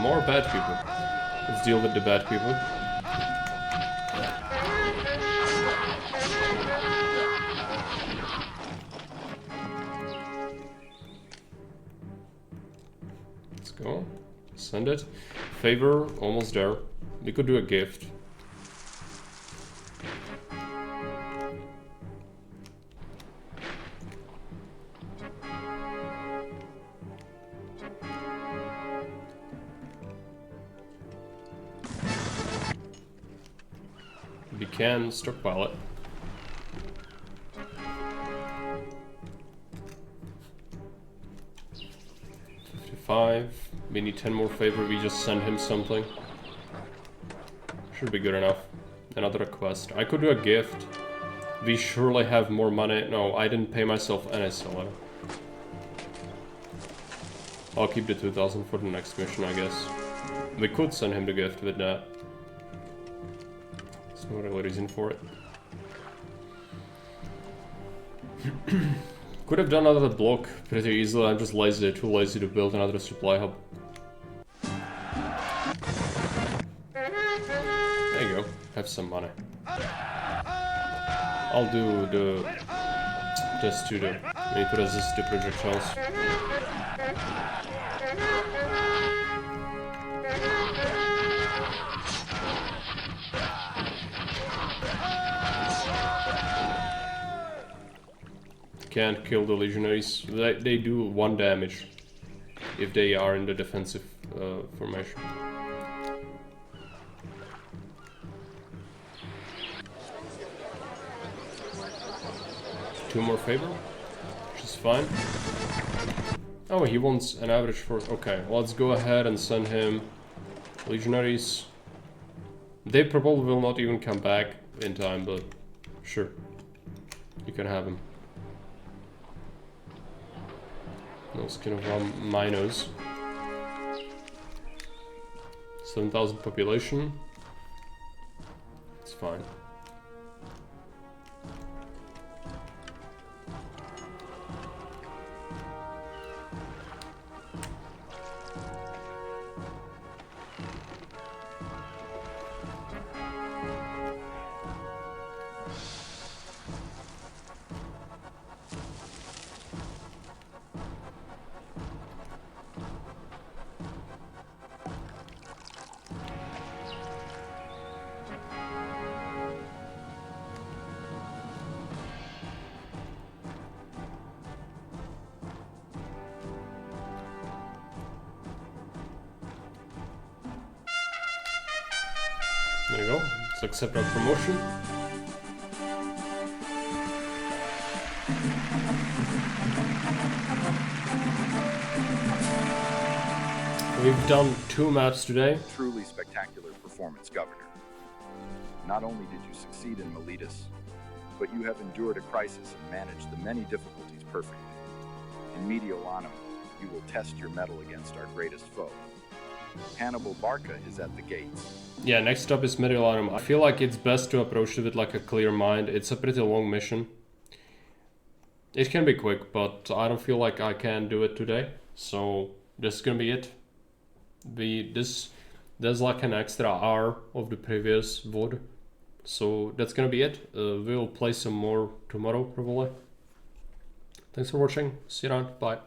more bad people. Let's deal with the bad people. Let's go. Send it. Favor, almost there. We could do a gift. We can stockpile it. We need 10 more favor, we just send him something. Should be good enough. Another request. I could do a gift. We surely have more money. No, I didn't pay myself any salary. I'll keep the 2000 for the next mission, I guess. We could send him the gift with that. There's no real reason for it. Could have done another block pretty easily. I'm just lazy, too lazy to build another supply hub. There you go. Have some money. I'll do this to the. We need to resist the projectiles. Can't kill the legionaries. They do 1 damage if they are in the defensive formation. Two more favor, which is fine. Oh, he wants an average force. Okay, let's go ahead and send him legionaries. They probably will not even come back in time, but sure, you can have them. No skin of miners. 7,000 population. It's fine. There you go. Let's accept our promotion. We've done 2 maps today. Truly spectacular performance, Governor. Not only did you succeed in Miletus, but you have endured a crisis and managed the many difficulties perfectly. In Mediolanum, you will test your mettle against our greatest foe. Hannibal Barca is at the gates. Yeah, next up is Mediolanum. I feel like it's best to approach it with like a clear mind. It's a pretty long mission. It can be quick, but I don't feel like I can do it today. So this is gonna be it. There's like an extra hour of the previous VOD. So that's gonna be it. We'll play some more tomorrow probably. Thanks for watching. See you around. Bye.